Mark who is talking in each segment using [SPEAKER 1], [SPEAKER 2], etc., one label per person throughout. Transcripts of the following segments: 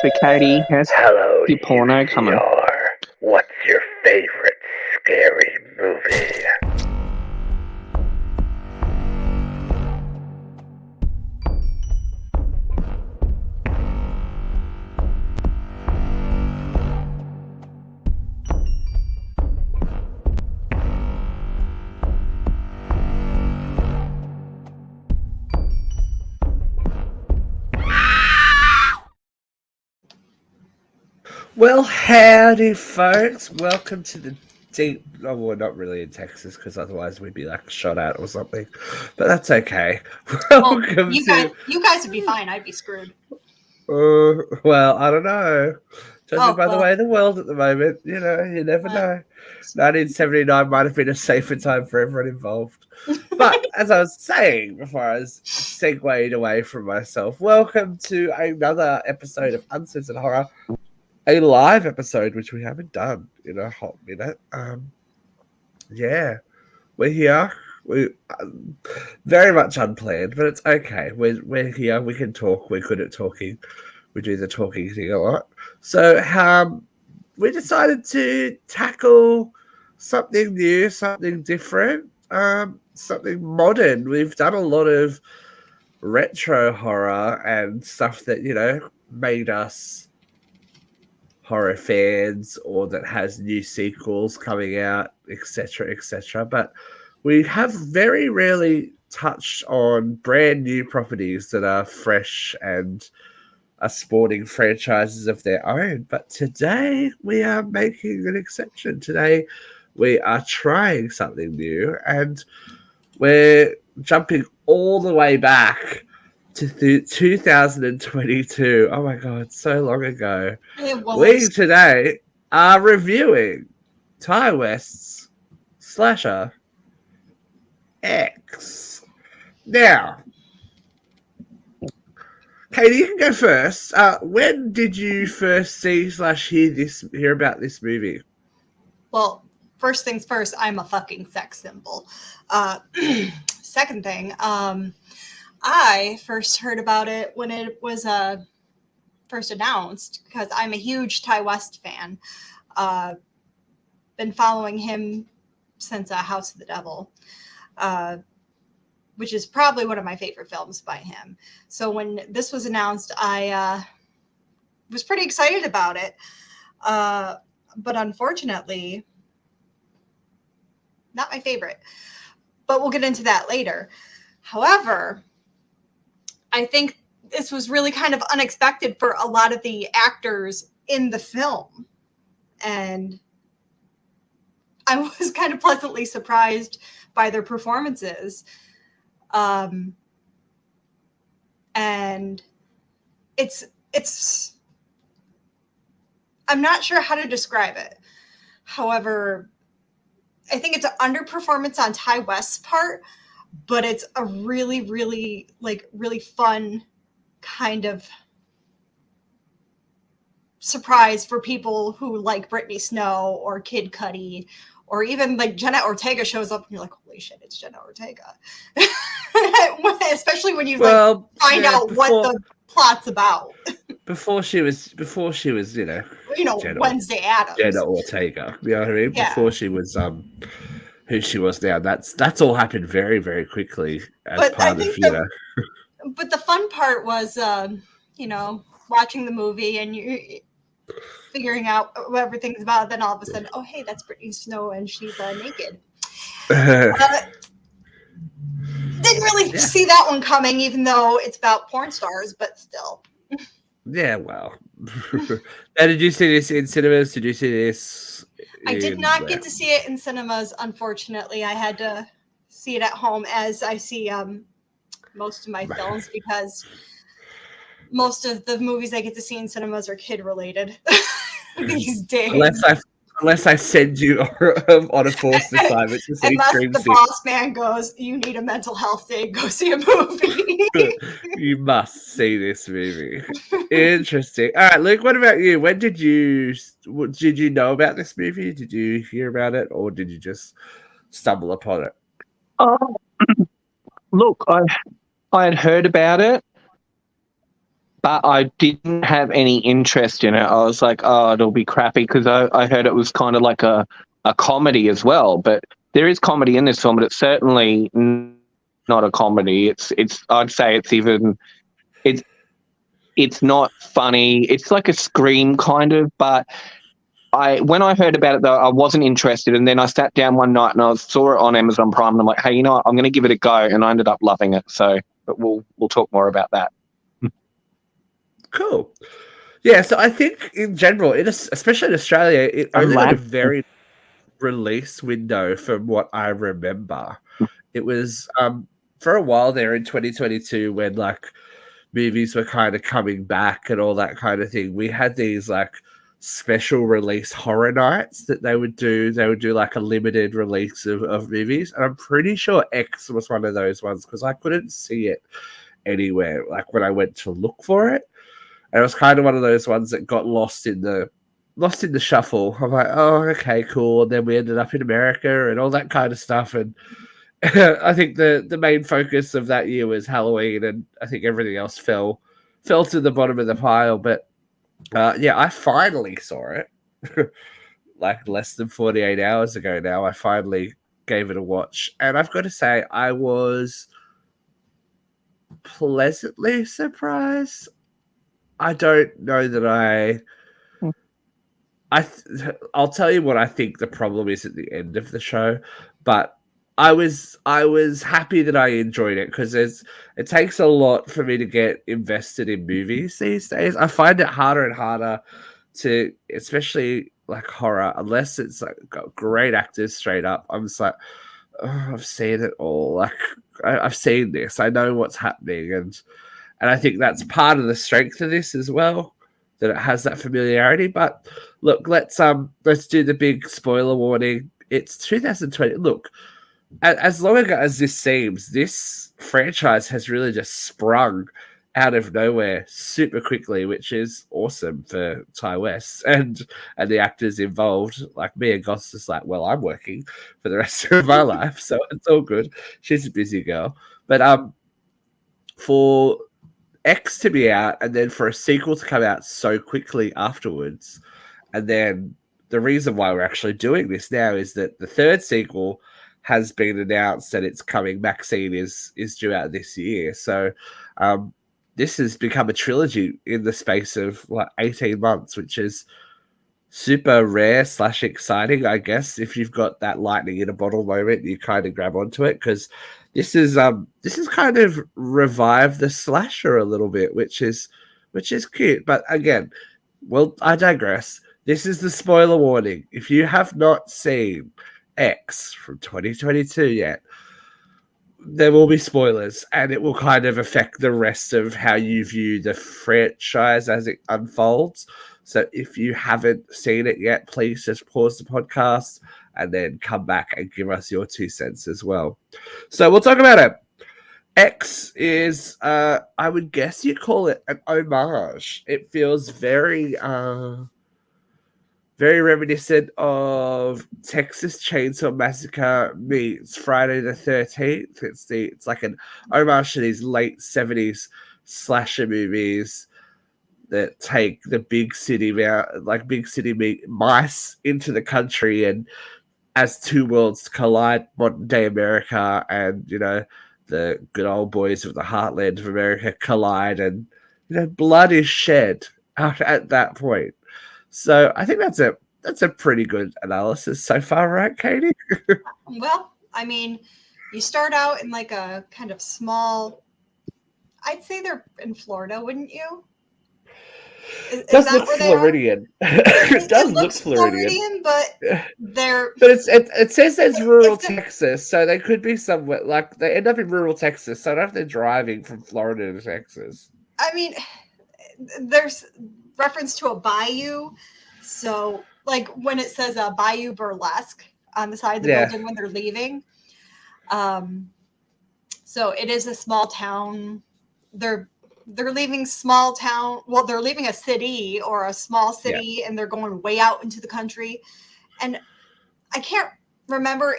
[SPEAKER 1] for Katie. Has
[SPEAKER 2] Hello,
[SPEAKER 1] the porno coming?
[SPEAKER 2] UCR. What's your favorite scary movie?
[SPEAKER 3] Well, howdy, folks. Welcome to the deep. Oh, we're not really in Texas because otherwise we'd be like shot at or something. But that's okay. Welcome
[SPEAKER 4] you guys would be fine. I'd be screwed.
[SPEAKER 3] Well, I don't know. Judging by the
[SPEAKER 4] well.
[SPEAKER 3] way of the world at the moment, you never know. 1979 might have been a safer time for everyone involved. But as I was saying before I was segued away from myself, welcome to another episode of Uncensored Horror. A live episode, which we haven't done in a hot minute. Yeah, we're here. We very much unplanned, but it's okay. We're here. We can talk. We're good at talking. We do the talking thing a lot. So we decided to tackle something new, something different, something modern. We've done a lot of retro horror and stuff that made us horror fans, or that has new sequels coming out, etc., etc. But we have very rarely touched on brand new properties that are fresh and are sporting franchises of their own. But today we are making an exception. Today we are trying something new, and we're jumping all the way back to 2022. Oh my god, so long ago. We today are reviewing Ty West's slasher X. Now, Katie, you can go first. When did you first see / hear about this movie?
[SPEAKER 4] Well, first things first, I'm a fucking sex symbol. Second thing, I first heard about it when it was first announced, because I'm a huge Ty West fan. Been following him since House of the Devil, which is probably one of my favorite films by him. So when this was announced, I was pretty excited about it. But unfortunately, not my favorite. But we'll get into that later. However, I think this was really kind of unexpected for a lot of the actors in the film. And I was kind of pleasantly surprised by their performances. And it's I'm not sure how to describe it. However, I think it's an underperformance on Ty West's part, but it's a really, really, really fun kind of surprise for people who like Brittany Snow or Kid Cudi, or even like Jenna Ortega shows up and you're like, holy shit, it's Jenna Ortega. Especially when you find out what the plot's about.
[SPEAKER 3] Before she was, Jenna
[SPEAKER 4] Wednesday Addams.
[SPEAKER 3] Jenna Ortega. You know what I mean?
[SPEAKER 4] Yeah.
[SPEAKER 3] Before she was who she was now. That's all happened very, very quickly as part of
[SPEAKER 4] But the fun part was watching the movie and you figuring out what everything's about, then all of a sudden, oh hey, that's Brittany Snow and she's naked. Didn't really see that one coming, even though it's about porn stars, but still.
[SPEAKER 3] Yeah, well. And did you see this in cinemas? Did you see this?
[SPEAKER 4] I did not get to see it in cinemas, unfortunately. I had to see it at home, as I see most of my films, because most of the movies I get to see in cinemas are kid related these days.
[SPEAKER 3] Unless I send you on a forced assignment to see
[SPEAKER 4] Unless
[SPEAKER 3] Scream
[SPEAKER 4] the
[SPEAKER 3] 6.
[SPEAKER 4] boss man goes, you need a mental health day, go see a movie.
[SPEAKER 3] You must see this movie. Interesting. All right, Luke, what about you? When did you know about this movie? Did you hear about it, or did you just stumble upon it?
[SPEAKER 1] Look, I had heard about it, but I didn't have any interest in it. I was like, oh, it'll be crappy because I heard it was kind of like a comedy as well. But there is comedy in this film, but it's certainly not a comedy. It's I'd say it's it's not funny. It's like a Scream kind of, but when I heard about it though, I wasn't interested. And then I sat down one night and I saw it on Amazon Prime, and I'm like, hey, you know what? I'm going to give it a go, and I ended up loving it. So, but we'll talk more about that.
[SPEAKER 3] Cool. Yeah, so I think in general, especially in Australia, it only got a very release window from what I remember. It was for a while there in 2022 when like movies were kind of coming back and all that kind of thing. We had these like special release horror nights that they would do. They would do like a limited release of movies. And I'm pretty sure X was one of those ones because I couldn't see it anywhere like when I went to look for it. And it was kind of one of those ones that got lost in the shuffle. I'm like, oh, okay, cool. And then we ended up in America and all that kind of stuff. And I think the main focus of that year was Halloween, and I think everything else fell to the bottom of the pile. But yeah, I finally saw it like less than 48 hours ago now. I finally gave it a watch. And I've got to say, I was pleasantly surprised. I don't know that I'll tell you what I think the problem is at the end of the show, but I was happy that I enjoyed it because it takes a lot for me to get invested in movies these days. I find it harder and harder to, especially like horror, unless it's like got great actors straight up. I'm just like, oh, I've seen it all. Like I've seen this. I know what's happening, and I think that's part of the strength of this as well, that it has that familiarity. But look, let's do the big spoiler warning. It's 2020. Look, as long ago as this seems, this franchise has really just sprung out of nowhere super quickly, which is awesome for Ty West and the actors involved. Like Mia Goth's just like, well, I'm working for the rest of my life, so it's all good. She's a busy girl. But for X to be out and then for a sequel to come out so quickly afterwards, and then the reason why we're actually doing this now is that the third sequel has been announced that it's coming. Maxine is due out this year, so this has become a trilogy in the space of like 18 months, which is super rare / exciting, I guess. If you've got that lightning in a bottle moment, you kind of grab onto it, because this is kind of revived the slasher a little bit, which is cute. But again, well, I digress. This is the spoiler warning. If you have not seen X from 2022 yet, there will be spoilers, and it will kind of affect the rest of how you view the franchise as it unfolds. So if you haven't seen it yet, please just pause the podcast and then come back and give us your 2 cents as well. So we'll talk about it. X is, I would guess you call it an homage. It feels very reminiscent of Texas Chainsaw Massacre meets Friday the 13th. It's like an homage to these late 70s slasher movies that take the big city mice into the country, and as two worlds collide, modern day America and, you know, the good old boys of the heartland of America collide, and, you know, blood is shed out at that point. So I think that's a pretty good analysis so far, right, Katie?
[SPEAKER 4] Well, I mean, you start out in like a kind of small, I'd say they're in Florida, wouldn't you?
[SPEAKER 3] It does look Floridian. It does look Floridian,
[SPEAKER 4] but they're.
[SPEAKER 3] But it says there's rural Texas, so they could be somewhere like they end up in rural Texas. So I don't know if they're driving from Florida to Texas.
[SPEAKER 4] I mean, there's reference to a bayou, so like when it says a Bayou Burlesque on the side of the building when they're leaving. So it is a small town. They're leaving small town. Well, they're leaving a city or a small city, and they're going way out into the country. And I can't remember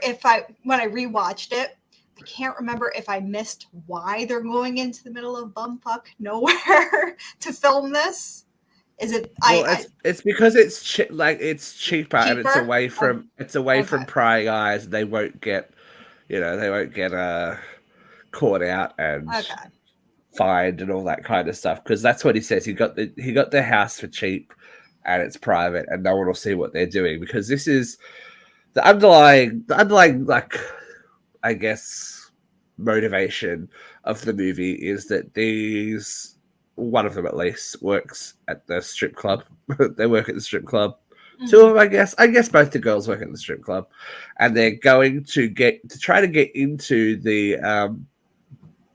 [SPEAKER 4] when I rewatched it, I can't remember if I missed why they're going into the middle of bumfuck nowhere to film this. Is it?
[SPEAKER 3] Well, it's because it's it's cheaper and it's
[SPEAKER 4] Cheaper?
[SPEAKER 3] away from
[SPEAKER 4] Okay.
[SPEAKER 3] prying eyes. They won't get, caught out and
[SPEAKER 4] Okay.
[SPEAKER 3] fined and all that kind of stuff. Because that's what he says. He got the house for cheap, and it's private, and no one will see what they're doing. Because this is the underlying like, I guess, motivation of the movie is that one of them at least works at the strip club. They work at the strip club.
[SPEAKER 4] Mm-hmm.
[SPEAKER 3] Two of them, I guess both the girls work at the strip club, and they're going to try to get into the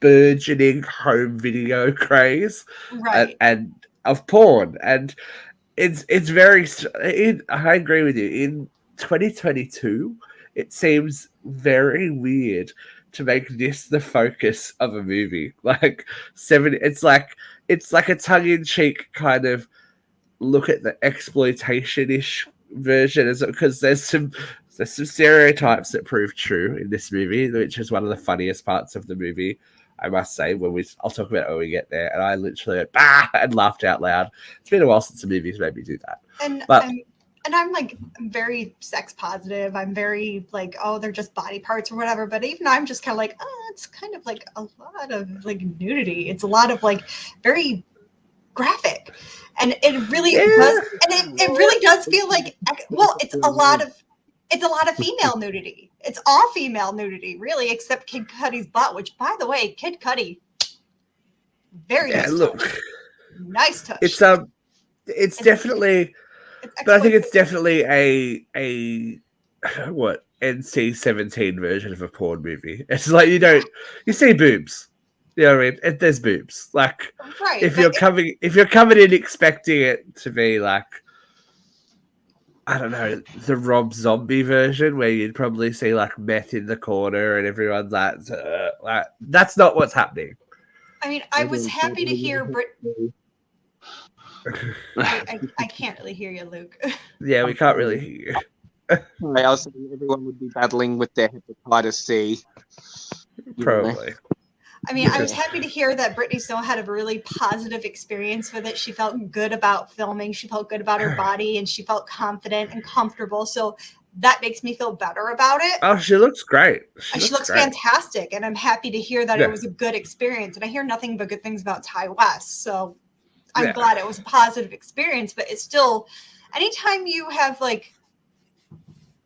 [SPEAKER 3] burgeoning home video craze,
[SPEAKER 4] Right.
[SPEAKER 3] and of porn. And it's very. I agree with you. In 2022, it seems very weird to make this the focus of a movie. Like it's like a tongue-in-cheek kind of look at the exploitation-ish version, because there's some stereotypes that prove true in this movie, which is one of the funniest parts of the movie, I must say. I'll talk about it when we get there, and I literally went, bah! And laughed out loud. It's been a while since the movie's made me do that.
[SPEAKER 4] And I'm like very sex positive. I'm very like, oh, they're just body parts or whatever. But even I'm just kind of like, oh, it's kind of like a lot of like nudity. It's a lot of like very graphic, and it really does. And it really does feel like, well, it's a lot of female nudity. It's all female nudity, really, except Kid Cudi's butt. Which, by the way, Kid Cudi, very nice.
[SPEAKER 3] Look,
[SPEAKER 4] touch. Nice touch.
[SPEAKER 3] It's definitely. But I think it's definitely a NC-17 version of a porn movie. It's like you see boobs, you know what I mean? There's boobs. Like,
[SPEAKER 4] right,
[SPEAKER 3] if you're coming in expecting it to be like, I don't know, the Rob Zombie version where you'd probably see like meth in the corner and everyone's like that's not what's happening.
[SPEAKER 4] I mean, I was happy to hear I can't really hear you, Luke.
[SPEAKER 3] Yeah, we can't really hear you.
[SPEAKER 1] I was saying everyone would be battling with their hepatitis C.
[SPEAKER 3] Probably.
[SPEAKER 4] I mean, I was happy to hear that Brittany Snow had a really positive experience with it. She felt good about filming. She felt good about her body, and she felt confident and comfortable. So that makes me feel better about it.
[SPEAKER 3] Oh, she looks great.
[SPEAKER 4] She looks fantastic, and I'm happy to hear that it was a good experience. And I hear nothing but good things about Ty West, so I'm glad it was a positive experience. But it's still, anytime you have like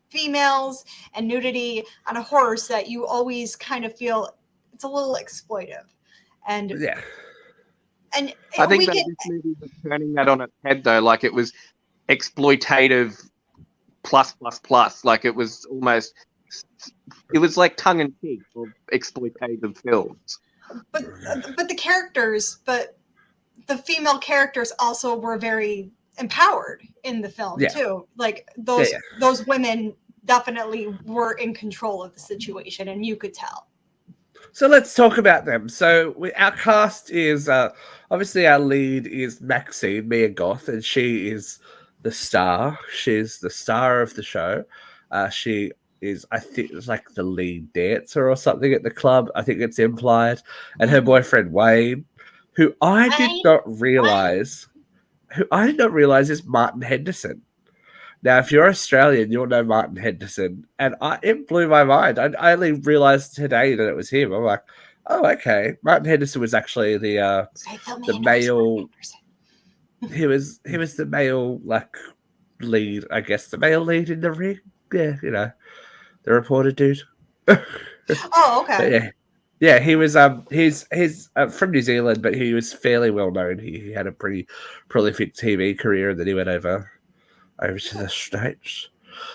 [SPEAKER 4] females and nudity on a horror set, you always kind of feel it's a little exploitive. And and
[SPEAKER 1] I think this movie was turning that on its head, though. Like, it was exploitative plus. Like, it was like tongue in cheek or exploitative films.
[SPEAKER 4] But the female characters also were very empowered in the film too. Like those women definitely were in control of the situation, and you could tell.
[SPEAKER 3] So let's talk about them. So our cast is obviously our lead is Maxine, Mia Goth, and she is the star. She's the star of the show. She is, I think, it's like the lead dancer or something at the club. I think it's implied. And her boyfriend Wayne, who I did not realize is Martin Henderson. Now, if you're Australian, you'll know Martin Henderson, and it blew my mind. I only realized today that it was him. I'm like, oh, okay. Martin Henderson was actually the male. He was the male lead, I guess, the male lead in the ring. Yeah, the reporter dude.
[SPEAKER 4] Oh, okay.
[SPEAKER 3] Yeah, he was. He's from New Zealand, but he was fairly well known. He had a pretty prolific TV career, and then he went over to the States.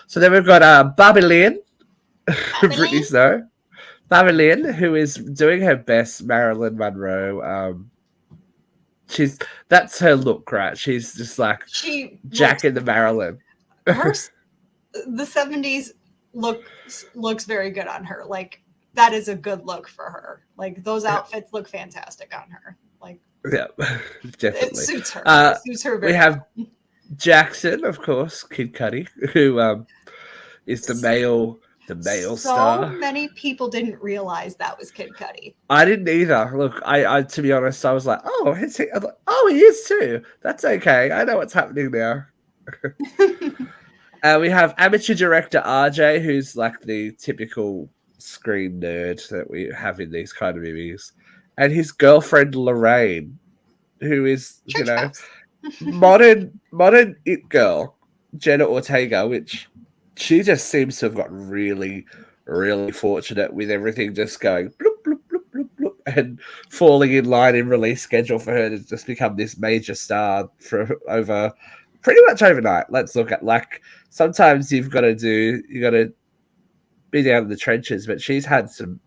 [SPEAKER 3] So then we've got Barbie Lynn, Brittany Snow. Barbie Lynn, who is doing her best Marilyn Monroe. That's her look, right? She's just like Jack in the Marilyn.
[SPEAKER 4] The 70s looks very good on her. Like, that is a good look for her. Like, those outfits look fantastic on her. Like, yeah,
[SPEAKER 3] definitely.
[SPEAKER 4] It suits her. It suits her very
[SPEAKER 3] well. We have Jackson, of course, Kid Cudi, who is the the male
[SPEAKER 4] so
[SPEAKER 3] star.
[SPEAKER 4] many people didn't realize that was Kid Cudi.
[SPEAKER 3] I didn't either. Look, I to be honest, I was like, oh, is he? I'm like, oh, he is too. That's okay. I know what's happening now. We have amateur director RJ, who's like the typical screen nerd that we have in these kind of movies, and his girlfriend Lorraine, who is
[SPEAKER 4] Church mouse.
[SPEAKER 3] modern it girl Jenna Ortega, which she just seems to have gotten really, really fortunate with everything just going bloop, bloop, bloop, bloop, bloop, and falling in line in release schedule for her to just become this major star for over pretty much overnight. Let's look at like sometimes you got to be down in the trenches, but she's had some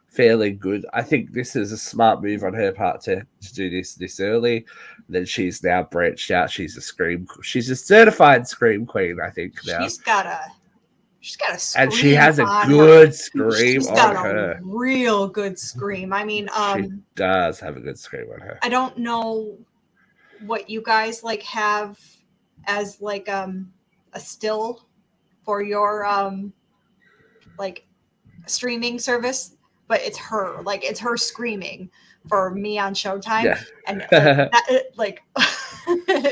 [SPEAKER 3] fairly good. I think this is a smart move on her part to do this early. Then she's now branched out. She's a certified scream queen, I think now.
[SPEAKER 4] She's got a scream,
[SPEAKER 3] and she has a
[SPEAKER 4] on
[SPEAKER 3] good
[SPEAKER 4] her.
[SPEAKER 3] scream
[SPEAKER 4] She's
[SPEAKER 3] on
[SPEAKER 4] got
[SPEAKER 3] her.
[SPEAKER 4] a real good scream. I mean,
[SPEAKER 3] She does have a good scream on her.
[SPEAKER 4] I don't know what you guys like have as like a still for your like streaming service, but it's her. Like it's her screaming for me on Showtime,
[SPEAKER 3] Yeah.
[SPEAKER 4] and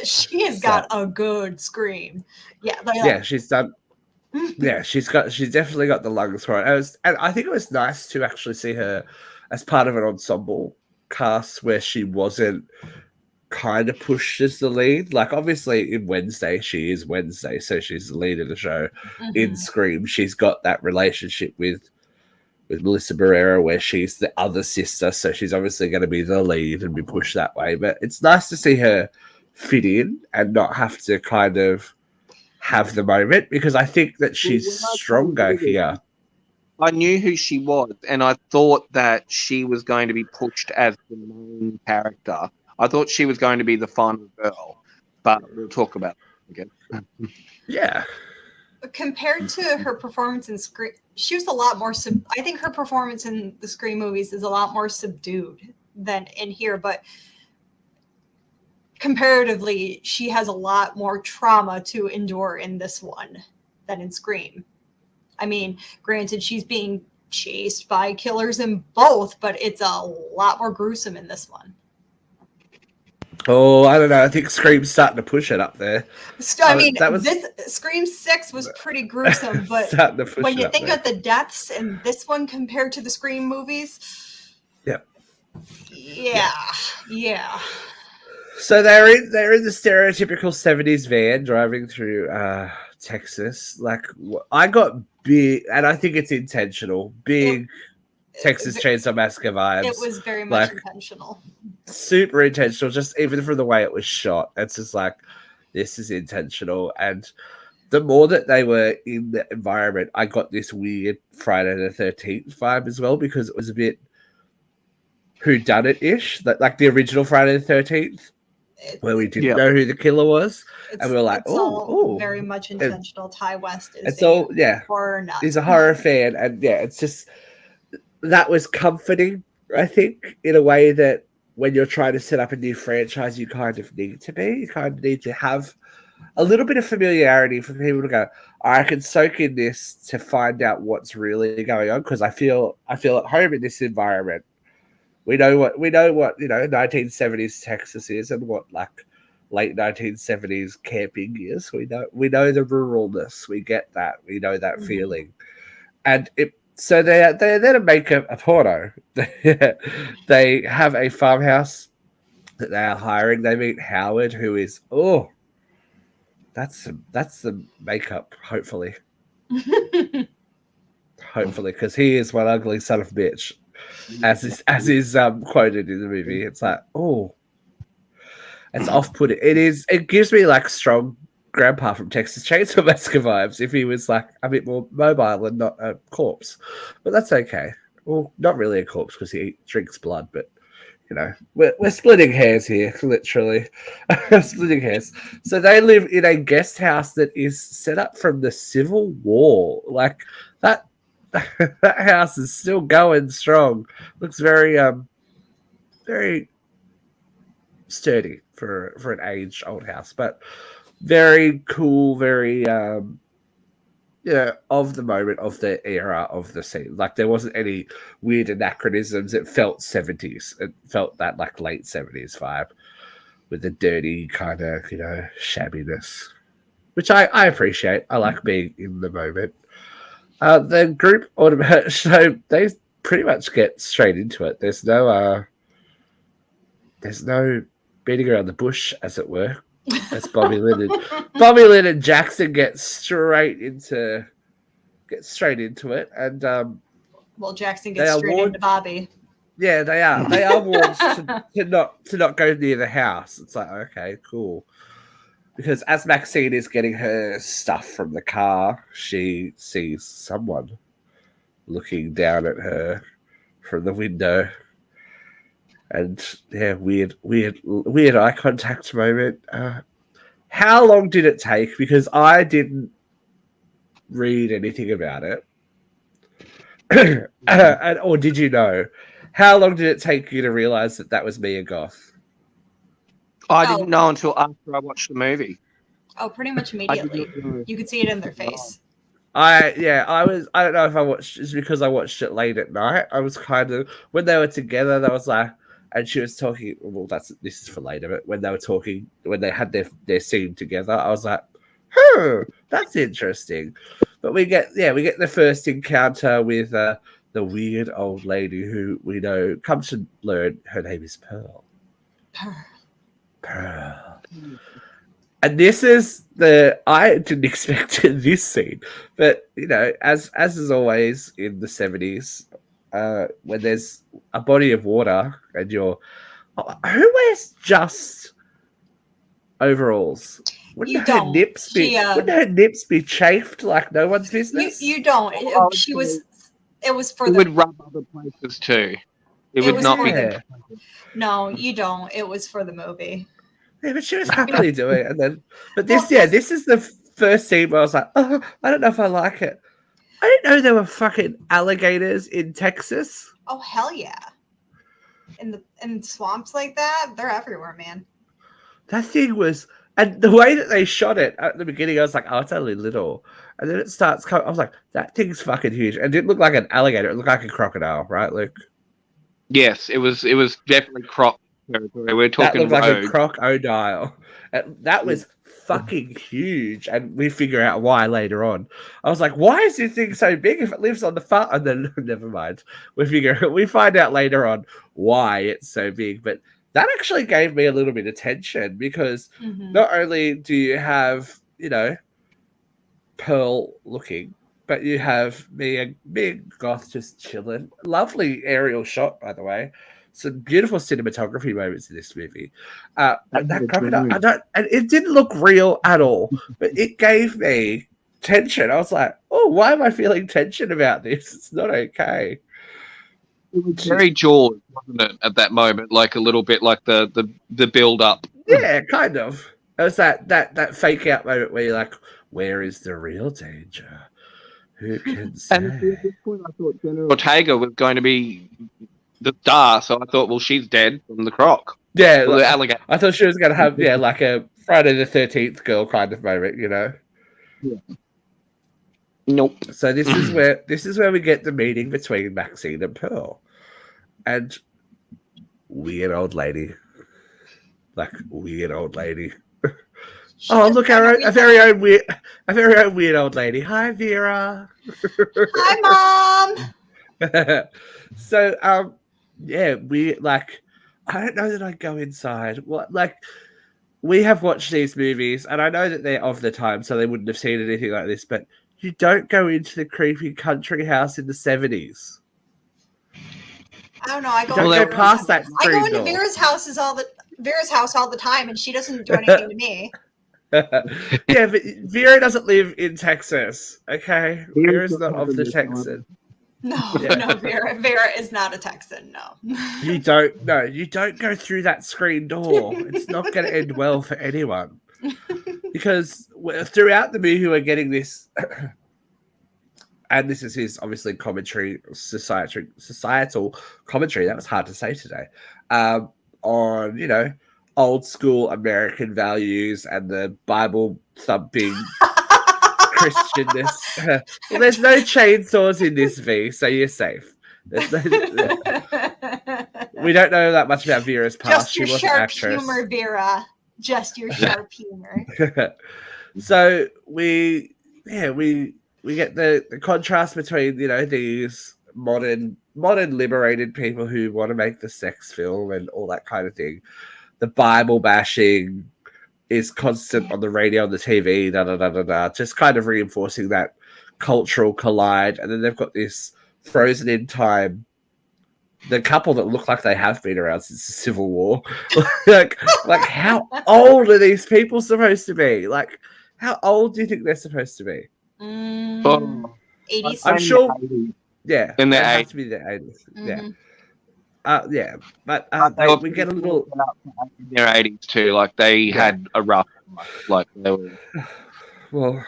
[SPEAKER 4] she has got a good scream. Yeah,
[SPEAKER 3] yeah, she's done. Yeah, she's definitely got the lungs for it. And I think it was nice to actually see her as part of an ensemble cast where she wasn't kind of pushed as the lead. Like obviously in Wednesday, she is Wednesday, so she's the lead of the show.
[SPEAKER 4] Mm-hmm.
[SPEAKER 3] In Scream, she's got that relationship with Melissa Barrera where she's the other sister, so she's obviously going to be the lead and be pushed that way. But it's nice to see her fit in and not have to kind of have the moment, because I think that she's stronger here.
[SPEAKER 1] I knew who she was, and I thought that she was going to be pushed as the main character. I thought she was going to be the final girl, but we'll talk about it again.
[SPEAKER 3] Yeah.
[SPEAKER 4] Compared to her performance in Scream, she was a lot more. I think her performance in the Scream movies is a lot more subdued than in here, but comparatively, she has a lot more trauma to endure in this one than in Scream. I mean, granted, she's being chased by killers in both, but it's a lot more gruesome in this one.
[SPEAKER 3] Oh, I don't know. I think Scream's starting to push it up there.
[SPEAKER 4] I mean, this Scream 6 was pretty gruesome, but when you think of the deaths in this one compared to the Scream movies, yeah.
[SPEAKER 3] So they're in the stereotypical 70s van driving through Texas. Like I got big, and I think it's intentional. Texas Chainsaw Massacre vibes.
[SPEAKER 4] It was very much intentional.
[SPEAKER 3] Super intentional, just even from the way it was shot. It's just like, this is intentional. And the more that they were in the environment, I got this weird Friday the 13th vibe as well, because it was a bit whodunit-ish, like the original Friday the 13th, where we didn't know who the killer was. And we were like, oh,
[SPEAKER 4] very much intentional. Ty West is
[SPEAKER 3] it's all,
[SPEAKER 4] horror nut.
[SPEAKER 3] He's a horror fan. And it's just, that was comforting, I think, in a way that when you're trying to set up a new franchise, you kind of need to be. You kind of need to have a little bit of familiarity for people to go, I can soak in this to find out what's really going on, because I feel at home in this environment. We know what 1970s Texas is, and what like late 1970s camping is. We know the ruralness. We get that. We know that feeling, and so they're there to make a porno. They have a farmhouse that they are hiring. They meet Howard, who is that's the makeup. Hopefully, because he is one ugly son of a bitch, as is quoted in the movie. It's like, it's off-putting. It gives me like strong Grandpa from Texas Chainsaw Massacre vibes if he was like a bit more mobile and not a corpse, but that's okay. Well, not really a corpse because he drinks blood, but we're splitting hairs here, literally. Splitting hairs. So they live in a guest house that is set up from the Civil War. Like that house is still going strong. Looks very very sturdy for an aged old house, but very cool, very of the moment, of the era, of the scene. Like there wasn't any weird anachronisms. It felt 70s. It felt that like late 70s vibe with the dirty kind of, shabbiness, which I appreciate. I like being in the moment. The group so they pretty much get straight into it. There's no beating around the bush, as it were. As Bobby Lynn and Jackson get straight into it, and
[SPEAKER 4] well, Jackson gets straight into Bobby.
[SPEAKER 3] Yeah, they are. They are warned to not go near the house. It's like, okay, cool. Because as Maxine is getting her stuff from the car, she sees someone looking down at her from the window. And yeah, weird eye contact moment. How long did it take? Because I didn't read anything about it. Or did you know? How long did it take you to realize that was Mia Goth?
[SPEAKER 1] I didn't know until after I watched the movie.
[SPEAKER 4] Oh, pretty much immediately. You could see it in their face.
[SPEAKER 3] I don't know if I watched, it's because I watched it late at night. I was kind of, when they were together, that was like, and she was talking, well, this is for later, but when they were talking, when they had their scene together, I was like, that's interesting. But we get the first encounter with the weird old lady who we know comes to learn her name is Pearl. Pearl. And this is I didn't expect this scene, but as is always in the 70s, when there's a body of water and who wears just overalls? Wouldn't her nips be chafed like no one's business?
[SPEAKER 4] You don't. It was for
[SPEAKER 1] it would rub other places too. It would not be.
[SPEAKER 4] No, you don't. It was for the movie.
[SPEAKER 3] Yeah, but she was happily doing it, this is the first scene where I was like, oh, I don't know if I like it. I didn't know there were fucking alligators in Texas.
[SPEAKER 4] Oh hell yeah! In swamps like that, they're everywhere, man.
[SPEAKER 3] That thing was, and the way that they shot it at the beginning, I was like, oh, it's only little, and then it starts coming. I was like, that thing's fucking huge, and it didn't look like an alligator; it looked like a crocodile, right, Luke?
[SPEAKER 1] Yes, it was definitely croc territory. We're talking
[SPEAKER 3] that looked like a crocodile. That was fucking huge, and we figure out why later on. I was like, why is this thing so big if it lives on the farm? And then never mind. We find out later on why it's so big, but that actually gave me a little bit of tension because not only do you have, Pearl looking, but you have Mia Goth just chilling. Lovely aerial shot, by the way. Some beautiful cinematography moments in this movie. That crocodile, and it didn't look real at all, but it gave me tension. I was like, oh, why am I feeling tension about this? It's not okay.
[SPEAKER 1] It was very Jaws, wasn't it, at that moment? Like a little bit like the build up.
[SPEAKER 3] Yeah, kind of. It was that fake out moment where you're like, where is the real danger? Who can say?
[SPEAKER 1] And at this point, I thought General Ortega was going to be the star, so I thought, well, she's dead from the croc.
[SPEAKER 3] Yeah,
[SPEAKER 1] the alligator.
[SPEAKER 3] I thought she was going to have, like a Friday the 13th girl kind of moment,
[SPEAKER 1] Yeah. Nope.
[SPEAKER 3] So this is where we get the meeting between Maxine and Pearl, and weird old lady. Oh, look, a very own weird old lady. Hi, Vera.
[SPEAKER 4] Hi, Mom.
[SPEAKER 3] So, we I don't know that I'd go inside. We have watched these movies, and I know that they're of the time, so they wouldn't have seen anything like this. But you don't go into the creepy country house in the 70s.
[SPEAKER 4] I don't know. I go
[SPEAKER 3] past that.
[SPEAKER 4] I go into Vera's house all the time, and she doesn't do anything to me.
[SPEAKER 3] Yeah, but Vera doesn't live in Texas. Okay, Vera's not of the Texan.
[SPEAKER 4] No, Vera is not a Texan. No.
[SPEAKER 3] You don't go through that screen door. It's not going to end well for anyone. Because throughout the movie, we're getting this, and this is his obviously commentary, societal commentary. That was hard to say today. On old school American values and the Bible thumping Christianness. Well, there's no chainsaws in this V, so you're safe. There's no, we don't know that much about Vera's past.
[SPEAKER 4] Just your
[SPEAKER 3] She was an
[SPEAKER 4] sharp
[SPEAKER 3] actress.
[SPEAKER 4] humor, Vera. Just your sharp humor.
[SPEAKER 3] So we get the contrast between these modern liberated people who want to make the sex film and all that kind of thing. The Bible bashing is constant on the radio, on the TV, just kind of reinforcing that cultural collide. And then they've got this frozen in time, the couple that look like they have been around since the Civil War. like how old are these people supposed to be? Like, how old do you think they're supposed to be?
[SPEAKER 4] 80s.
[SPEAKER 3] I'm sure. Yeah,
[SPEAKER 1] In the
[SPEAKER 3] it has
[SPEAKER 1] 80s.
[SPEAKER 3] to be the 80s.
[SPEAKER 4] Mhm.
[SPEAKER 3] Yeah, but we get a little.
[SPEAKER 1] In their 80s too. Like they had a rough life. Like they were.
[SPEAKER 3] Well,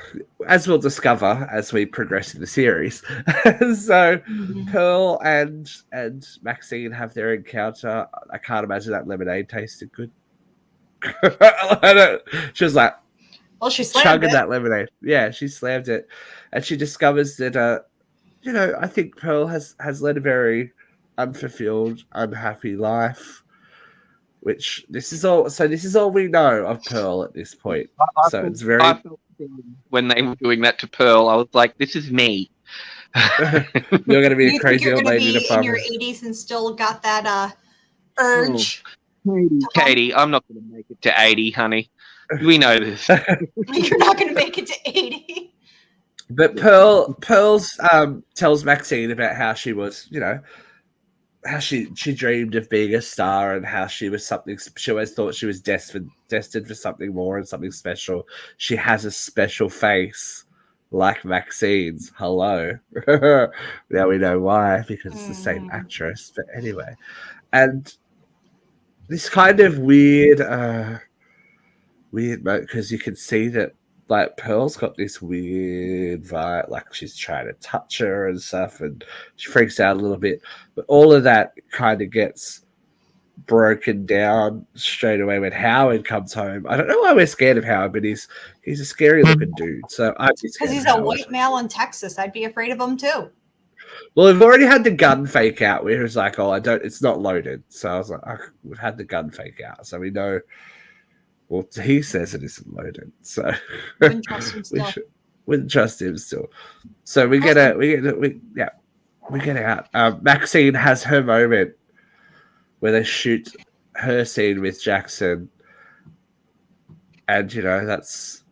[SPEAKER 3] as we'll discover as we progress in the series. So Pearl and Maxine have their encounter. I can't imagine that lemonade tasted good. She was like,
[SPEAKER 4] Well, she slammed
[SPEAKER 3] chugging
[SPEAKER 4] it.
[SPEAKER 3] that lemonade. Yeah, she slammed it. And she discovers that, I think Pearl has led a very unfulfilled, unhappy life. Which this is all we know of Pearl at this point. So it's very.
[SPEAKER 1] I felt when they were doing that to Pearl, I was like, "This is me."
[SPEAKER 3] You're going to be
[SPEAKER 4] You
[SPEAKER 3] a crazy
[SPEAKER 4] think you're
[SPEAKER 3] old
[SPEAKER 4] going to
[SPEAKER 3] lady in a
[SPEAKER 4] be in
[SPEAKER 3] farm.
[SPEAKER 4] your 80s and still got that urge?
[SPEAKER 1] Katie, I'm not going to make it to 80, honey. We know this.
[SPEAKER 4] You're not going to make it to 80.
[SPEAKER 3] But Pearl's tells Maxine about how she was, how she dreamed of being a star and how she was something. She always thought she was destined for something more and something special. She has a special face like Maxine's. Hello. Now we know why, because it's the same actress. But anyway, and this kind of weird because you can see that like Pearl's got this weird vibe, like she's trying to touch her and stuff, and she freaks out a little bit. But all of that kind of gets broken down straight away when Howard comes home. I don't know why we're scared of Howard, but he's a scary looking dude. So I'm
[SPEAKER 4] Because he's a white male in Texas. I'd be afraid of him too.
[SPEAKER 3] Well, we've already had the gun fake out where it's like, it's not loaded. So I was like, we've had the gun fake out, so we know. Well, he says it isn't loaded, so
[SPEAKER 4] Wouldn't trust him still.
[SPEAKER 3] Wouldn't trust him still. So we get out. Maxine has her moment where they shoot her scene with Jackson, and that's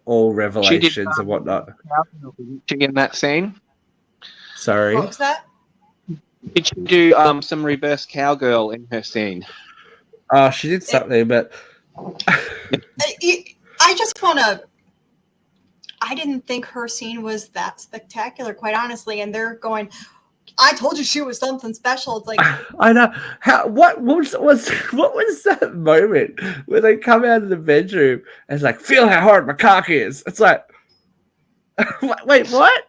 [SPEAKER 3] all revelations and whatnot.
[SPEAKER 1] In that scene.
[SPEAKER 3] Sorry,
[SPEAKER 4] What was that?
[SPEAKER 1] Did she do some reverse cowgirl in her scene?
[SPEAKER 3] Oh, she did something, but.
[SPEAKER 4] I just want to. I didn't think her scene was that spectacular, quite honestly. And they're going, "I told you she was something special." It's like,
[SPEAKER 3] I know. What was that moment where they come out of the bedroom and it's like, "Feel how hard my cock is." It's like, wait, what?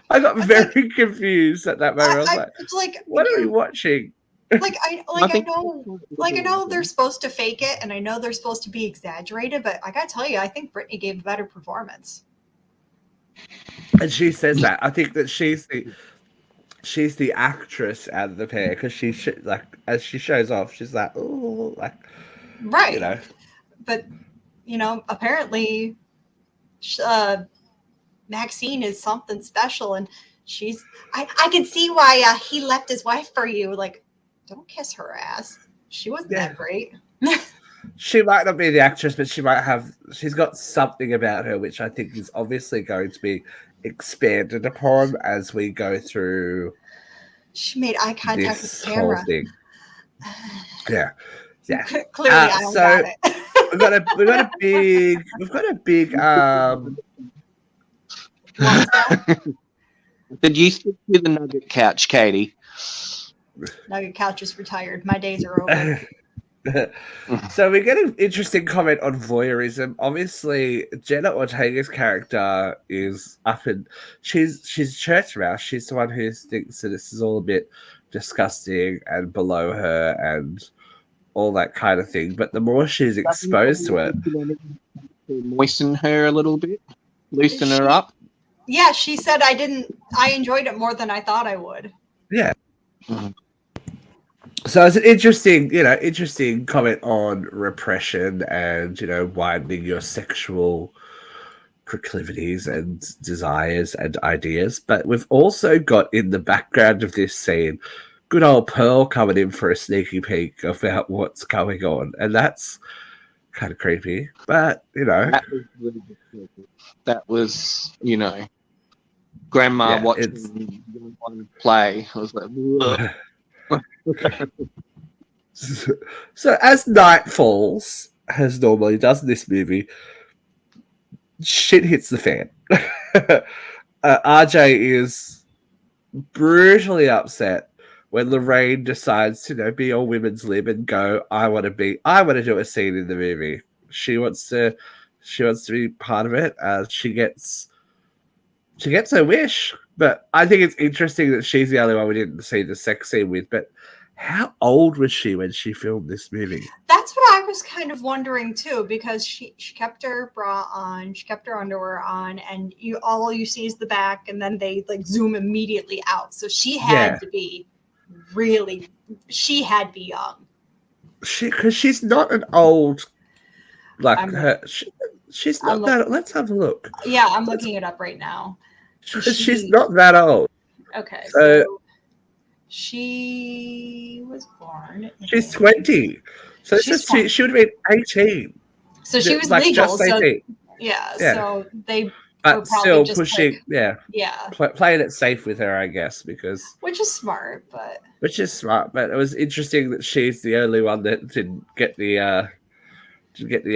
[SPEAKER 3] I got very confused at that moment. I was
[SPEAKER 4] it's like,
[SPEAKER 3] what are we watching?
[SPEAKER 4] I know they're supposed to fake it, and I know they're supposed to be exaggerated, but I gotta tell you, I think Brittany gave a better performance.
[SPEAKER 3] And she says that. I think that she's the actress out of the pair because as she shows off, she's like, oh, like,
[SPEAKER 4] right. But apparently, Maxine is something special, and she's. I can see why he left his wife for you. Like, don't kiss her ass. She wasn't that great.
[SPEAKER 3] She might not be the actress, but she's got something about her which I think is obviously going to be expanded upon as we go through.
[SPEAKER 4] She made eye contact with the camera.
[SPEAKER 3] Whole thing. Yeah.
[SPEAKER 4] Clearly, I don't got it.
[SPEAKER 3] we've got a big
[SPEAKER 1] Did you stick to the nugget couch, Katie?
[SPEAKER 4] Nugget couch is retired. My days are over.
[SPEAKER 3] So we get an interesting comment on voyeurism. Obviously, Jenna Ortega's character is up and she's church mouse. She's the one who thinks that this is all a bit disgusting and below her and all that kind of thing. But the more she's exposed to it,
[SPEAKER 1] moisten her a little bit. loosen her up.
[SPEAKER 4] Yeah, she said I enjoyed it more than I thought I would.
[SPEAKER 3] Yeah.
[SPEAKER 1] Mhm.
[SPEAKER 3] So it's an interesting comment on repression and, widening your sexual proclivities and desires and ideas. But we've also got in the background of this scene good old Pearl coming in for a sneaky peek about what's going on. And that's kind of creepy. But,
[SPEAKER 1] That was really good. That was, grandma
[SPEAKER 3] Yeah,
[SPEAKER 1] watching young one play. I was like, "Ugh."
[SPEAKER 3] so as night falls, as normally does in this movie, shit hits the fan. RJ is brutally upset when Lorraine decides to be all women's lib and go, I want to do a scene in the movie. She wants to be part of it. She gets her wish. But I think it's interesting that she's the only one we didn't see the sex scene with. But how old was she when she filmed this movie?
[SPEAKER 4] That's what I was kind of wondering too, because she kept her bra on, she kept her underwear on, and all you see is the back, and then they like zoom immediately out. So she had to be young.
[SPEAKER 3] Because she's not an old she's not that. Let's have a look.
[SPEAKER 4] Yeah, I'm looking it up right now.
[SPEAKER 3] She's not that old.
[SPEAKER 4] Okay, so she was born.
[SPEAKER 3] She's 20, so she would have been 18.
[SPEAKER 4] So she was legal.
[SPEAKER 3] Just 18.
[SPEAKER 4] So, so they
[SPEAKER 3] but still just pushing.
[SPEAKER 4] Like,
[SPEAKER 3] playing it safe with her, I guess, because
[SPEAKER 4] which is smart. But
[SPEAKER 3] it was interesting that she's the only one that didn't get the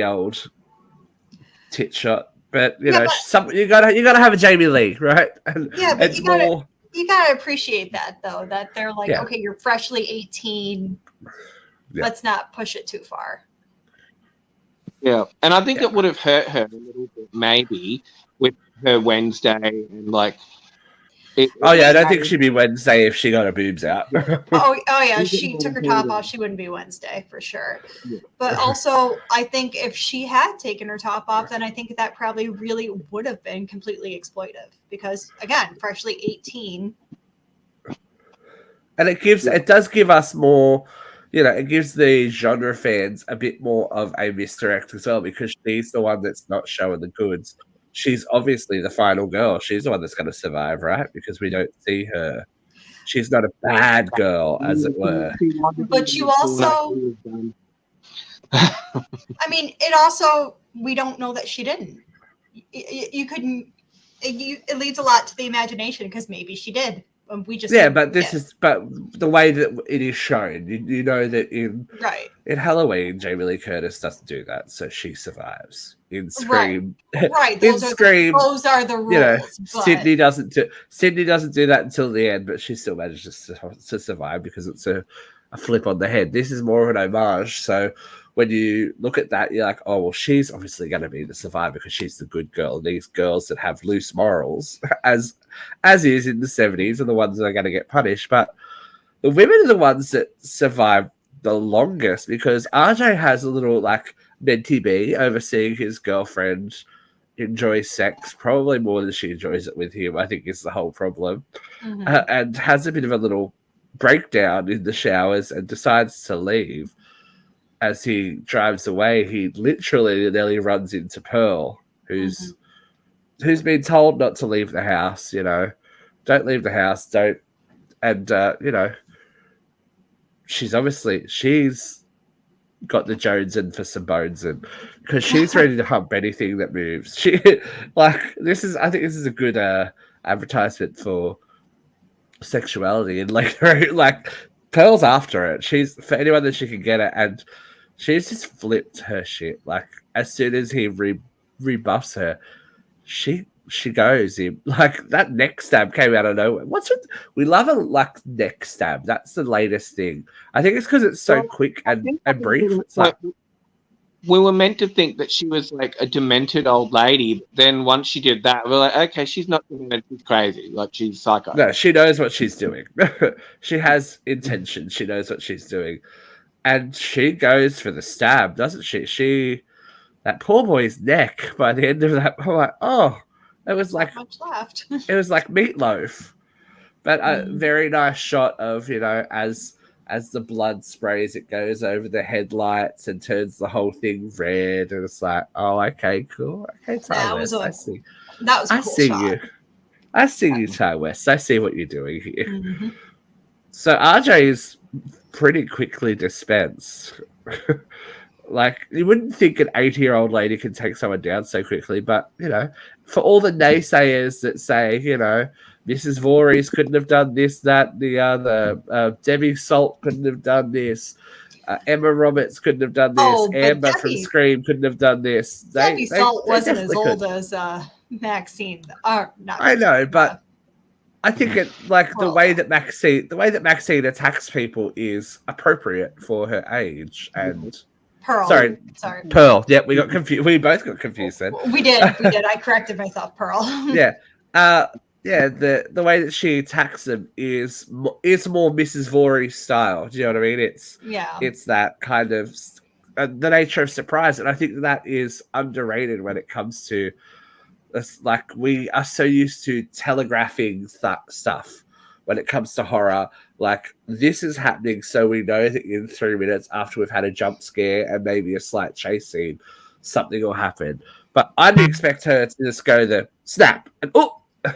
[SPEAKER 3] old tit shot. But you gotta have a Jamie Lee, right? And
[SPEAKER 4] but you gotta appreciate that though. That they're like, okay, you're freshly 18. Yeah. Let's not push it too far.
[SPEAKER 1] Yeah, and I think it would have hurt her a little bit, maybe, with her Wednesday and like.
[SPEAKER 3] I don't think she'd be Wednesday if she got her boobs out.
[SPEAKER 4] oh yeah, she took her top off. She wouldn't be Wednesday for sure. Yeah. But also, I think if she had taken her top off, then I think that probably really would have been completely exploitive because, again, freshly 18.
[SPEAKER 3] And it does give us more, it gives the genre fans a bit more of a misdirect as well because she's the one that's not showing the goods. She's obviously the final girl. She's the one that's going to survive, right? Because we don't see her. She's not a bad girl, as it were.
[SPEAKER 4] But you also... I mean, we don't know that she didn't. You couldn't... It leaves a lot to the imagination because maybe she did. We just
[SPEAKER 3] but the way that it is shown, you know that in Halloween, Jamie Lee Curtis doesn't do that, so she survives. In Scream,
[SPEAKER 4] right? Those are the rules.
[SPEAKER 3] Sydney doesn't do that until the end, but she still manages to survive because it's a flip on the head. This is more of an homage, so when you look at that, you're like, oh, well, she's obviously going to be the survivor because she's the good girl. These girls that have loose morals, as is in the 70s, are the ones that are going to get punished. But the women are the ones that survive the longest because RJ has a little, mentee B overseeing his girlfriend enjoy sex, probably more than she enjoys it with him, I think is the whole problem. Mm-hmm. And has a bit of a little breakdown in the showers and decides to leave. As he drives away, he literally nearly runs into Pearl, who's been told not to leave the house. Don't leave the house. Don't, and she's got the Jonesin for some bones, and because she's ready to hump anything that moves. I think this is a good advertisement for sexuality, and Pearl's after it. She's for anyone that she can get it, and she's just flipped her shit. As soon as he rebuffs her, she goes in. That neck stab came out of nowhere. We love a neck stab. That's the latest thing. I think it's because it's so quick and brief. It's
[SPEAKER 1] we were meant to think that she was like a demented old lady. Then once she did that, we're like, okay, she's not demented, she's crazy. She's psycho.
[SPEAKER 3] No, she knows what she's doing. She has intention. She knows what she's doing. And she goes for the stab, doesn't she? That poor boy's neck, by the end of that, I'm like, oh, It was like
[SPEAKER 4] Not much left.
[SPEAKER 3] it was like meatloaf, but a very nice shot of as the blood sprays, it goes over the headlights and turns the whole thing red, and it's like, oh, okay, cool, okay, Ty West, I see.
[SPEAKER 4] That was a cool
[SPEAKER 3] see
[SPEAKER 4] shot.
[SPEAKER 3] you. I see you, Ty West. I see what you're doing here.
[SPEAKER 4] Mm-hmm.
[SPEAKER 3] So RJ is pretty quickly dispensed. Like, you wouldn't think an 80-year-old lady can take someone down so quickly, but, for all the naysayers that say, Mrs. Voorhees couldn't have done this, that, the other, Debbie Salt couldn't have done this, Emma Roberts couldn't have done this, Amber from Scream couldn't have done this.
[SPEAKER 4] Debbie Salt wasn't as old as Maxine. I know,
[SPEAKER 3] but I think the way that Maxine attacks people is appropriate for her age and.
[SPEAKER 4] Pearl.
[SPEAKER 3] Sorry. Pearl. Yeah, we got confused. We both got confused then.
[SPEAKER 4] We did. I corrected myself, Pearl.
[SPEAKER 3] Yeah. The way that she attacks them is more Mrs. Voorhees style. Do you know what I mean? It's that kind of the nature of surprise, and I think that is underrated when it comes to this. Like, we are so used to telegraphing stuff when it comes to horror. Like, this is happening, so we know that in 3 minutes after we've had a jump scare and maybe a slight chase scene, something will happen. But I didn't expect her to just go the snap and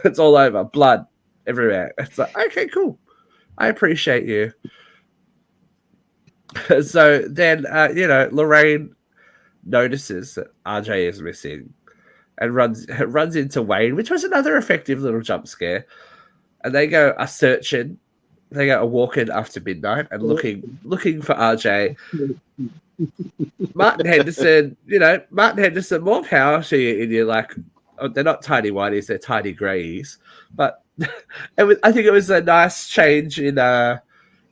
[SPEAKER 3] it's all over, blood everywhere. It's like, okay, cool, I appreciate you. So then, Lorraine notices that RJ is missing and runs into Wayne, which was another effective little jump scare. And they go a searching. They go a walking after midnight and looking for RJ. Martin Henderson, more power to you. And you're like, they're not tiny whiteys, they're tiny greys. But I think it was a nice change in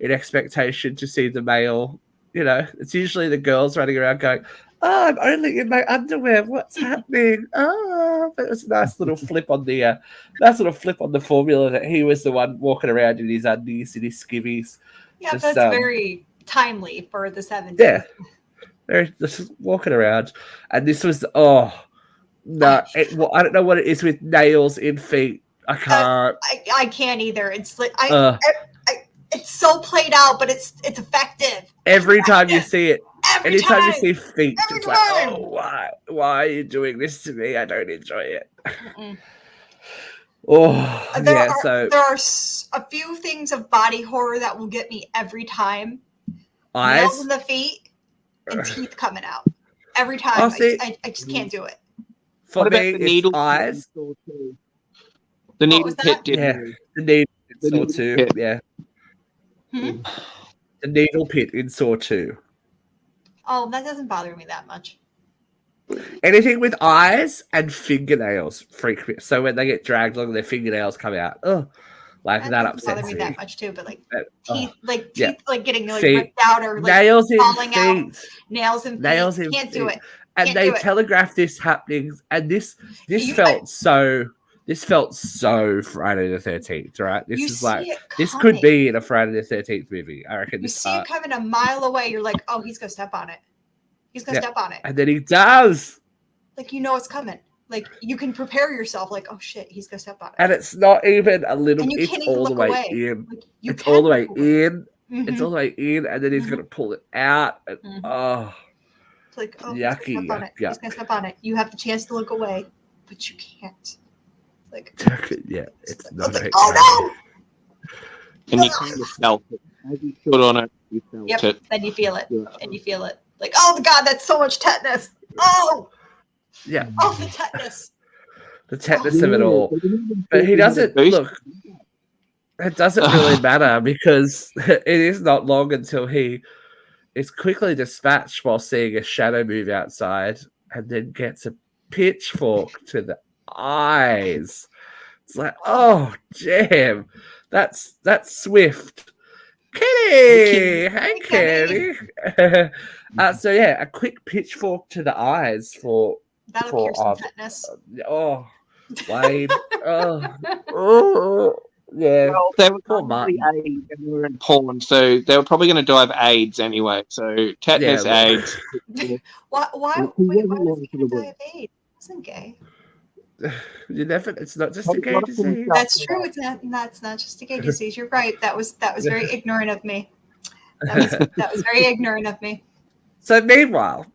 [SPEAKER 3] expectation to see the male. It's usually the girls running around going, "Oh, I'm only in my underwear. What's happening?" Oh, but it was a nice little flip on the formula that he was the one walking around in his undies and his skivvies.
[SPEAKER 4] Yeah, that's very timely for the 70s.
[SPEAKER 3] Yeah, they're just walking around, and this was I don't know what it is with nails in feet. I can't.
[SPEAKER 4] I can't either. It's like it's so played out, but it's effective.
[SPEAKER 3] Every time you see it. Anytime you see feet, it's like, oh, why are you doing this to me? I don't enjoy it.
[SPEAKER 4] There are a few things of body horror that will get me every time.
[SPEAKER 3] Eyes,
[SPEAKER 4] nails in the feet, and teeth coming out every time. I just can't do it.
[SPEAKER 3] For me, it's eyes.
[SPEAKER 1] The needle pit did.
[SPEAKER 3] Yeah, the needle in Saw 2. Yeah. The needle pit in Saw 2.
[SPEAKER 4] Oh, that doesn't bother me that much.
[SPEAKER 3] Anything with eyes and fingernails freak me. So when they get dragged along, their fingernails come out. Oh, that upsets me.
[SPEAKER 4] Doesn't bother me that much too. But teeth, getting
[SPEAKER 3] ripped
[SPEAKER 4] out or
[SPEAKER 3] nails
[SPEAKER 4] falling
[SPEAKER 3] in
[SPEAKER 4] out. Nails in feet. Can't do it.
[SPEAKER 3] And they telegraph this happening, and this felt so Friday the 13th, right? This could be in a Friday the 13th movie. I reckon.
[SPEAKER 4] You see it coming a mile away. You're like, oh, he's gonna step on it. He's gonna step on it.
[SPEAKER 3] And then he does.
[SPEAKER 4] Like, it's coming. Like, you can prepare yourself. Like, oh shit, he's gonna step on it.
[SPEAKER 3] And it's not even a little. It's all the way in. It's all the way in. It's all the way in, and then he's gonna pull it out. And,
[SPEAKER 4] it's like, oh,
[SPEAKER 3] yucky.
[SPEAKER 4] He's gonna step on it. You have the chance to look away, but you can't. Like,
[SPEAKER 3] it's not
[SPEAKER 4] like, oh
[SPEAKER 1] no! And you kind of felt it. As you stood on it, you felt it.
[SPEAKER 4] Then you feel it. And you feel it. Like, oh God, that's so much tetanus. Oh!
[SPEAKER 3] Yeah.
[SPEAKER 4] Oh, the tetanus.
[SPEAKER 3] The tetanus of it all. But he doesn't, look, it doesn't really matter because it is not long until he is quickly dispatched while seeing a shadow move outside and then gets a pitchfork to the eyes. It's like, oh, damn, that's Swift. Kitty, hey Kitty. So yeah, a quick pitchfork to the eyes for
[SPEAKER 4] that'll pierce tetanus.
[SPEAKER 3] Wade. Yeah.
[SPEAKER 1] Well, they were probably AIDS and they were in porn, so they were probably going to die of AIDS anyway. So tetanus, AIDS.
[SPEAKER 4] Why was he going to die of AIDS? He wasn't gay.
[SPEAKER 3] You never. It's not just a
[SPEAKER 1] What
[SPEAKER 3] gay
[SPEAKER 1] a thing
[SPEAKER 3] disease.
[SPEAKER 1] to
[SPEAKER 4] That's true. It's not. That's not just a gay disease. You're right. That was very ignorant of me. That was very ignorant of me.
[SPEAKER 3] So meanwhile,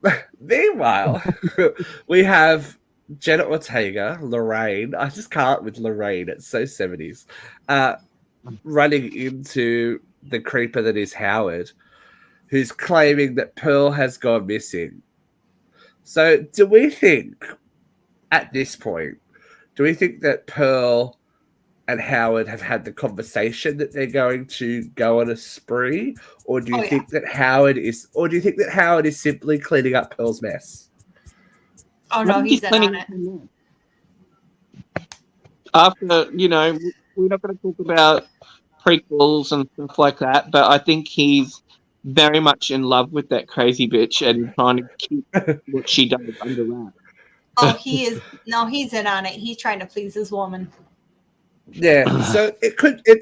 [SPEAKER 3] we have Jenna Ortega, Lorraine. I just can't with Lorraine. It's so 70s. Running into the creeper that is Howard, who's claiming that Pearl has gone missing. So do we think at this point, do we think that Pearl and Howard have had the conversation that they're going to go on a spree, or do you think that Howard is simply cleaning up Pearl's mess?
[SPEAKER 4] Oh no, he's in on it.
[SPEAKER 1] After, we're not going to talk about prequels and stuff like that, but I think he's very much in love with that crazy bitch and trying to keep what she does under wraps.
[SPEAKER 4] Oh, he is. No, he's in on it. He's trying to please his woman.
[SPEAKER 3] Yeah, so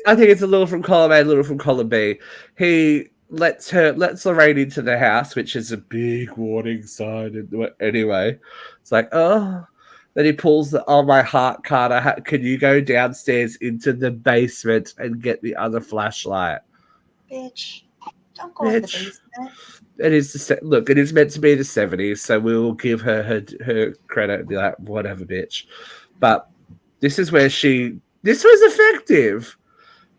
[SPEAKER 3] I think it's a little from column A, a little from column B. He lets Lorraine into the house, which is a big warning sign. Anyway, it's like, oh. Then he pulls the, oh, my heart, Carter, can you go downstairs into the basement and get the other flashlight?
[SPEAKER 4] Bitch, don't go in the basement.
[SPEAKER 3] It is look. It is meant to be the 70s, so we will give her credit and be like, whatever, bitch. But this is where this was effective.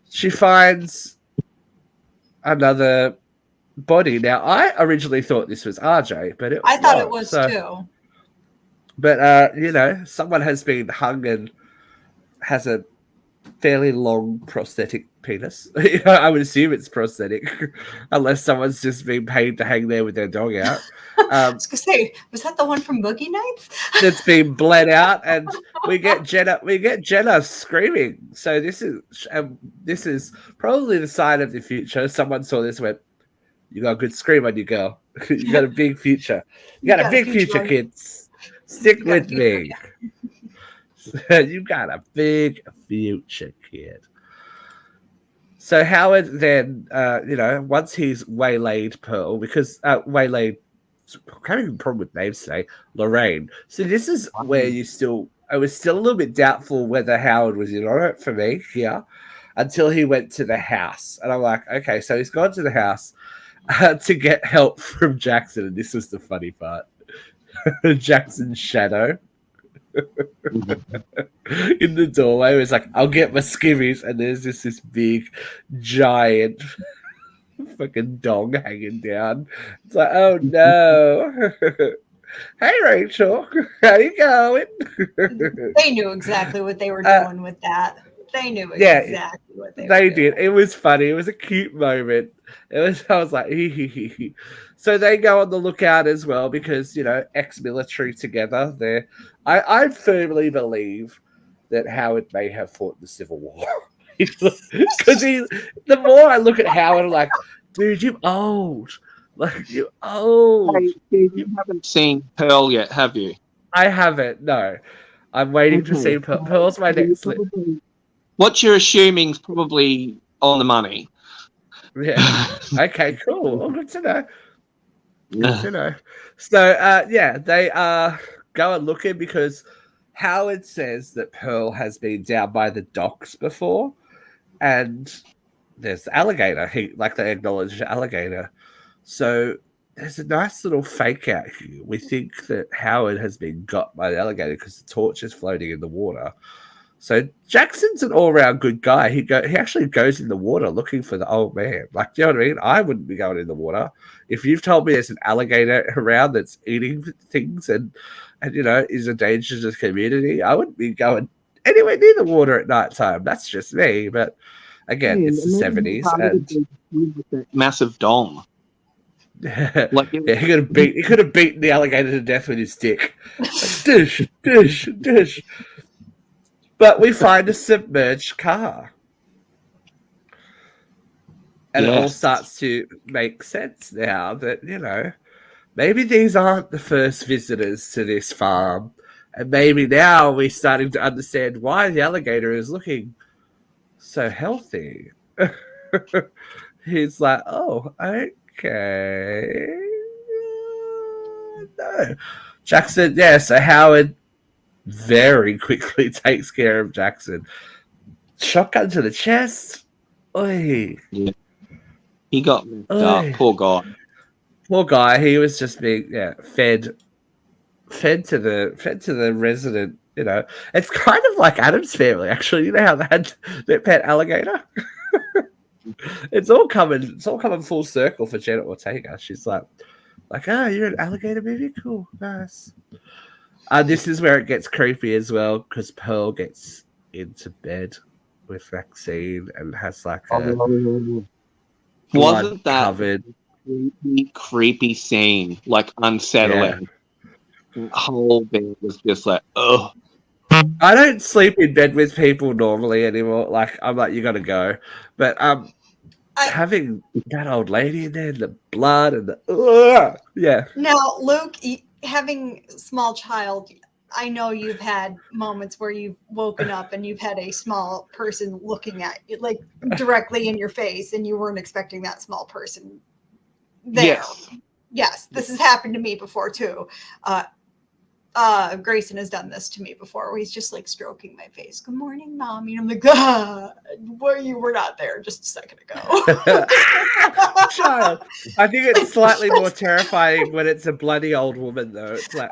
[SPEAKER 3] She finds another body. Now, I originally thought this was RJ, but I
[SPEAKER 4] thought it was too.
[SPEAKER 3] But someone has been hung and has a fairly long prosthetic penis. I would assume it's prosthetic, unless someone's just been paid to hang there with their dog out.
[SPEAKER 4] I was gonna say, was that the one from Boogie Nights?
[SPEAKER 3] That's been bled out, and we get Jenna screaming. So this is probably the sign of the future. Someone saw this and went, "You got a good scream on you, girl. You got a big future. You got a big future, kids. Stick with me. You got a big future, kid." So Howard then, once he's waylaid Pearl, because waylaid, I'm having a problem with names today, Lorraine. So this is where I was still a little bit doubtful whether Howard was in on it for me here, until he went to the house. And I'm like, okay, so he's gone to the house to get help from Jackson. And this was the funny part. Jackson's shadow in the doorway was like, I'll get my skivvies, and there's this big giant fucking dog hanging down. It's like, oh no. Hey Rachel, how you going?
[SPEAKER 4] They knew exactly what they were doing with that. They knew exactly what they were doing.
[SPEAKER 3] Did. It was funny. It was a cute moment. I was like, hee. So they go on the lookout as well because, ex-military together. I firmly believe that Howard may have fought the Civil War. Because the more I look at Howard, I'm like, dude, you're old. Like, you're old.
[SPEAKER 1] Hey, you haven't seen Pearl yet, have you?
[SPEAKER 3] I haven't, no. I'm waiting to see Pearl. Pearl's my next list.
[SPEAKER 1] What you're assuming is probably on the money.
[SPEAKER 3] Yeah. Okay, cool. Well, good to know. Good to know. So, they go and looking because Howard says that Pearl has been down by the docks before, and there's the alligator. They acknowledge the alligator. So there's a nice little fake out here. We think that Howard has been got by the alligator because the torch is floating in the water. So Jackson's an all-round good guy. He actually goes in the water looking for the old man. Like, do you know what I mean? I wouldn't be going in the water. If you've told me there's an alligator around that's eating things and is a danger to the community, I wouldn't be going anywhere near the water at night time. That's just me. But again, it's the 70s and
[SPEAKER 1] massive dong.
[SPEAKER 3] He could have beaten the alligator to death with his stick. Like, dish, dish, dish. But we find a submerged car. And it all starts to make sense now that, maybe these aren't the first visitors to this farm. And maybe now we're starting to understand why the alligator is looking so healthy. He's like, oh, okay. No. Jackson, so Howard very quickly takes care of Jackson. Shotgun to the chest. Oi.
[SPEAKER 1] Yeah. He got messed
[SPEAKER 3] Oi.
[SPEAKER 1] up. Poor guy.
[SPEAKER 3] Poor guy. He was just being fed to the resident. You know, it's kind of like Adam's family, actually. You know how they had their pet alligator. It's all coming full circle for Jenna Ortega. She's like, oh, you're an alligator movie? Cool, nice. This is where it gets creepy as well, because Pearl gets into bed with Maxine and has like a
[SPEAKER 1] wasn't that
[SPEAKER 3] covered
[SPEAKER 1] creepy scene, like unsettling? The whole bed was just like, oh.
[SPEAKER 3] I don't sleep in bed with people normally anymore. Like, I'm like, you gotta go. But having that old lady in there, and the blood and the yeah.
[SPEAKER 4] Now, Luke, having a small child, I know you've had moments where you've woken up and you've had a small person looking at you, like directly in your face, and you weren't expecting that small person there. Yes, this has happened to me before too. Grayson has done this to me before, where he's just like stroking my face. Good morning, Mommy. And I'm like, well, you were not there just a second ago.
[SPEAKER 3] Child. I think it's slightly more terrifying when it's a bloody old woman, though. It's like,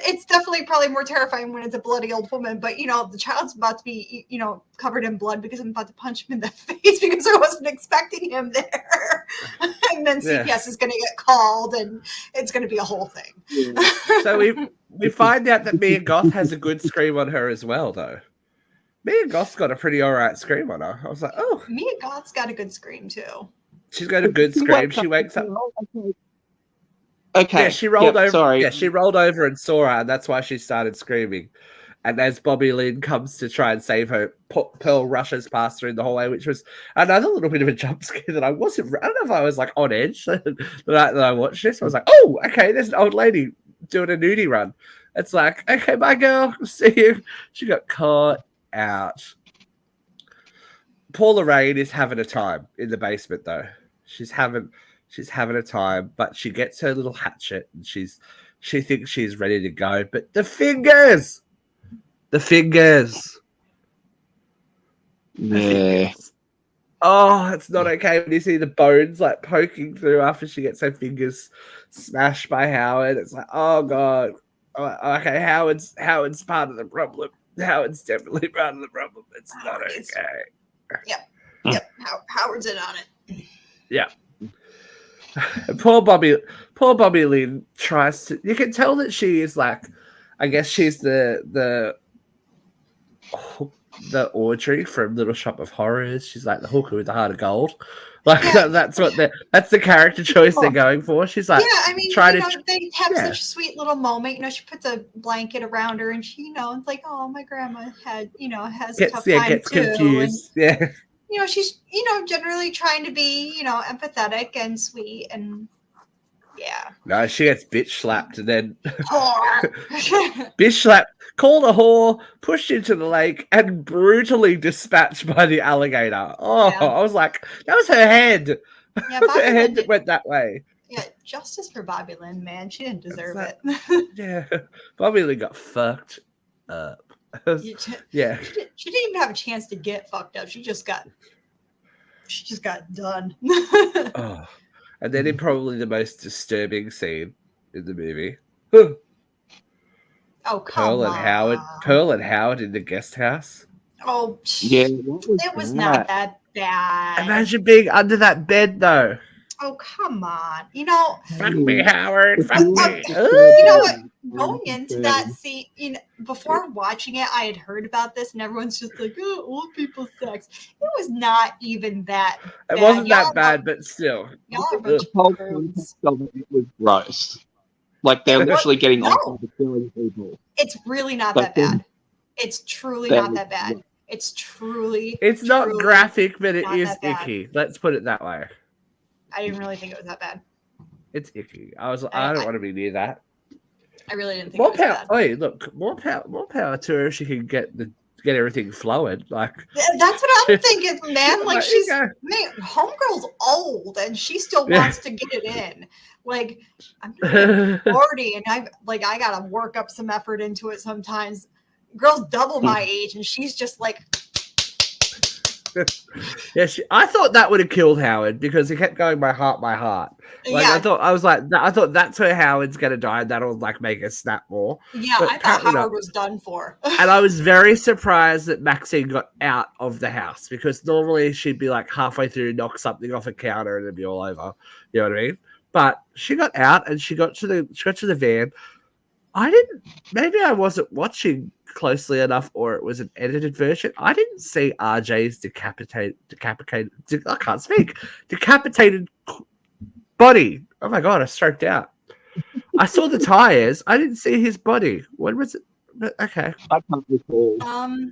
[SPEAKER 4] it's definitely probably more terrifying when it's a bloody old woman. But the child's about to be, covered in blood because I'm about to punch him in the face because I wasn't expecting him there. And then CPS is going to get called, and it's going to be a whole thing.
[SPEAKER 3] Yeah. So we find out that Mia Goth has a good scream on her as well, though. Mia Goth's got a pretty alright scream on her. I was like, oh.
[SPEAKER 4] Mia Goth's got a good scream, too.
[SPEAKER 3] She's got a good scream. She wakes up.
[SPEAKER 1] Okay.
[SPEAKER 3] Yeah, she rolled over.
[SPEAKER 1] Sorry.
[SPEAKER 3] Yeah, she rolled over and saw her, and that's why she started screaming. And as Bobby Lynn comes to try and save her, Pearl rushes past her in the hallway, which was another little bit of a jump scare that I don't know if I was like on edge the night that I watched this. I was like, oh, okay, there's an old lady doing a nudie run. It's like, okay, bye, girl. See you. She got caught out. Paula Rain is having a time in the basement, though. She's having a time, but she gets her little hatchet and she thinks she's ready to go. But the fingers.
[SPEAKER 1] Yeah.
[SPEAKER 3] Oh, it's not okay when you see the bones like poking through after she gets her fingers smashed by Howard. It's like, oh god. Okay, Howard's part of the problem. Howard's definitely part of the problem. It's not okay.
[SPEAKER 4] Yep. Howard's in on it.
[SPEAKER 3] Yeah. And poor Bobby Lynn tries to. You can tell that she is like, I guess she's the Audrey from Little Shop of Horrors. She's like the hooker with the heart of gold. Like that's the character choice they're going for. She's like,
[SPEAKER 4] they have such a sweet little moment. She puts a blanket around her, and she, it's like, oh, my grandma has a tough time
[SPEAKER 3] gets
[SPEAKER 4] too.
[SPEAKER 3] confused.
[SPEAKER 4] And, she's, generally trying to be, empathetic and sweet, and yeah.
[SPEAKER 3] No, she gets bitch slapped and then bitch slapped, called a whore, pushed into the lake, and brutally dispatched by the alligator. Oh, yeah. I was like, that was her head. Yeah, her head that went that way.
[SPEAKER 4] Yeah, justice for Bobby Lynn, man. She didn't deserve it.
[SPEAKER 3] Yeah, Bobby Lynn got fucked up. Yeah,
[SPEAKER 4] she didn't even have a chance to get fucked up. She just got done.
[SPEAKER 3] Oh. And then in probably the most disturbing scene in the movie.
[SPEAKER 4] Oh, come on.
[SPEAKER 3] Pearl and Howard in the guest house.
[SPEAKER 4] Oh,
[SPEAKER 1] yeah.
[SPEAKER 4] It was not that bad.
[SPEAKER 3] Imagine being under that bed, though.
[SPEAKER 4] Oh, come on.
[SPEAKER 3] Fuck me, Howard. Fuck me.
[SPEAKER 4] You know what? Going into that scene, before watching it, I had heard about this, and everyone's just like, oh, old people sex. It was not even that bad.
[SPEAKER 3] It wasn't that bad, but still.
[SPEAKER 4] Y'all are a bunch of birds.
[SPEAKER 1] It was gross. Like, they're literally getting on to killing people.
[SPEAKER 4] It's really not that bad. It's truly not that bad. It's truly.
[SPEAKER 3] It's not graphic, but it is icky. Let's put it that way.
[SPEAKER 4] I didn't really think it was that bad.
[SPEAKER 3] It's icky. I don't want to be near that.
[SPEAKER 4] I really didn't think it was bad.
[SPEAKER 3] Hey, look, more power to her if she can get everything flowing. Like
[SPEAKER 4] that's what I'm thinking, man. Like homegirl's old and she still wants to get it in. Like I'm 40 and I gotta work up some effort into it sometimes. girl's double my age, and she's just like,
[SPEAKER 3] Yeah, I thought that would have killed Howard because he kept going, my heart, my heart. Like,
[SPEAKER 4] yeah,
[SPEAKER 3] I thought that's where Howard's gonna die, and that'll like make her snap more.
[SPEAKER 4] yeah.
[SPEAKER 3] But
[SPEAKER 4] I thought
[SPEAKER 3] apparently not.
[SPEAKER 4] Howard was done for.
[SPEAKER 3] And I was very surprised that Maxine got out of the house because normally she'd be like halfway through, knock something off a counter, and it'd be all over. You know what I mean? But she got out and she got to the van. Maybe I wasn't watching closely enough, or it was an edited version. I didn't see RJ's decapitated body. Oh my god, I stroked out. I saw the tires. I didn't see his body. When was it? Okay.
[SPEAKER 1] I can't recall.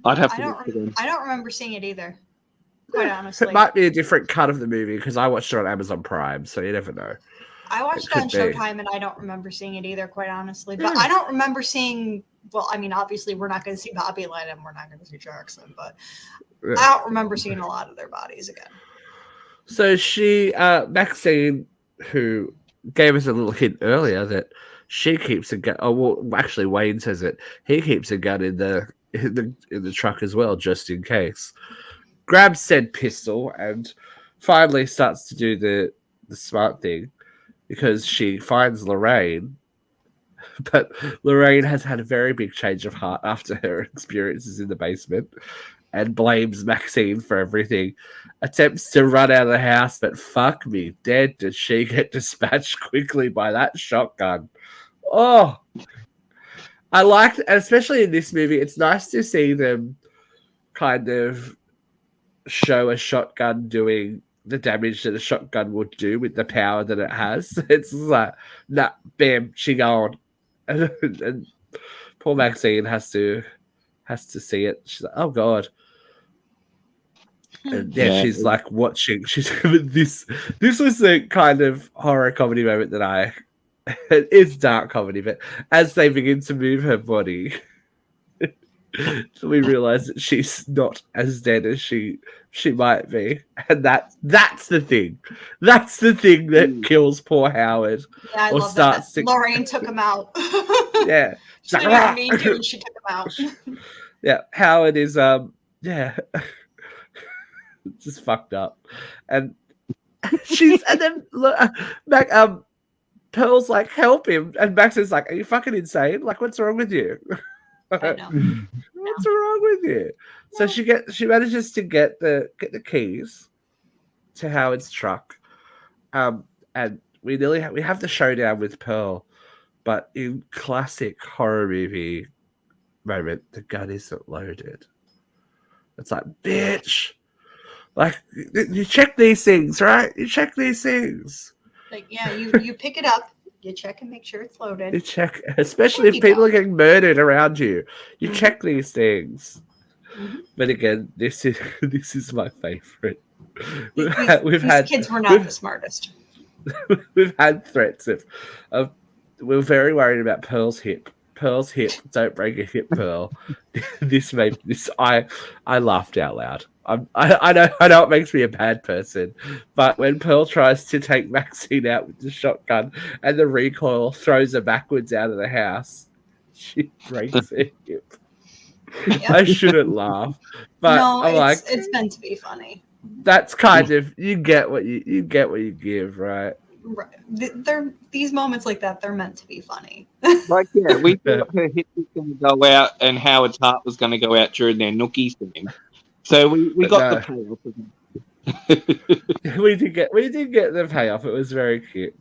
[SPEAKER 1] I'd have to look again.
[SPEAKER 4] I don't remember seeing it either. Quite honestly,
[SPEAKER 3] It might be a different cut of the movie because I watched it on Amazon Prime, so you never know.
[SPEAKER 4] I watched it on Showtime, and I don't remember seeing it either. Quite honestly, but I don't remember seeing. Well, I mean, obviously, we're not going to see Bobby Lynn and we're not going to see Jackson, but I don't remember seeing a lot of their bodies again.
[SPEAKER 3] So Maxine, who gave us a little hint earlier that she keeps a gun. Oh, well, actually, Wayne says it. He keeps a gun in the truck as well, just in case. Grabs said pistol and finally starts to do the smart thing because she finds Lorraine. But Lorraine has had a very big change of heart after her experiences in the basement and blames Maxine for everything. Attempts to run out of the house, but fuck me dead, did she get dispatched quickly by that shotgun. Oh, I liked, especially in this movie, it's nice to see them kind of show a shotgun doing the damage that a shotgun would do with the power that it has. It's like, nah, bam, she gone. And poor Maxine has to see it. She's like, oh god. And she's like watching. She's this was the kind of horror comedy moment that it's dark comedy, but as they begin to move her body, we realize that she's not as dead as she might be, and that's the thing. That's the thing that kills poor Howard.
[SPEAKER 4] Yeah, I love that. Lorraine took him out.
[SPEAKER 3] Yeah,
[SPEAKER 4] she didn't need to, and she took him out.
[SPEAKER 3] Yeah, Howard is just fucked up, and then Pearl's like, help him, and Max is like, are you fucking insane? Like, what's wrong with you?
[SPEAKER 4] I know.
[SPEAKER 3] What's wrong with you? So she manages to get the keys to Howard's truck, and we have the showdown with Pearl, but in classic horror movie moment, the gun isn't loaded. It's like, bitch, like you check these things, right? You check these things.
[SPEAKER 4] Like, yeah, you pick it up. You check and make sure it's loaded.
[SPEAKER 3] You check, especially if people are getting murdered around you. You check these things. Mm-hmm. But again, this is my favorite.
[SPEAKER 4] These kids were not the smartest.
[SPEAKER 3] We've had threats of we're very worried about Pearl's hip. Pearl's hip. Don't break a hip, Pearl. This made this. I laughed out loud. I know it makes me a bad person, but when Pearl tries to take Maxine out with the shotgun and the recoil throws her backwards out of the house, she breaks her hip. Yep. I shouldn't laugh, but no,
[SPEAKER 4] it's meant to be funny.
[SPEAKER 3] That's kind of you get what you give, right?
[SPEAKER 4] Right. These moments like that, they're meant to be funny.
[SPEAKER 1] Like, yeah, we thought her hip was going to go out and Howard's heart was going to go out during their nookie scene. So we got the payoff.
[SPEAKER 3] we did get the payoff. It was very cute.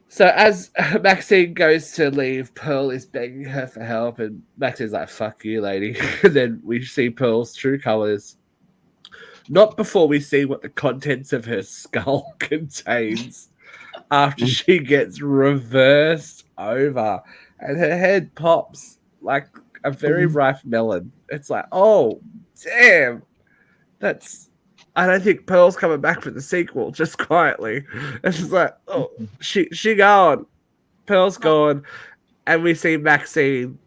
[SPEAKER 3] So as Maxine goes to leave, Pearl is begging her for help, and Maxine's like, "Fuck you, lady." And then we see Pearl's true colors. Not before we see what the contents of her skull contains. After she gets reversed over, and her head pops like a very ripe melon. It's like, oh. Damn, I don't think Pearl's coming back for the sequel. Just quietly, it's just like, oh, she gone, Pearl's gone, and we see Maxine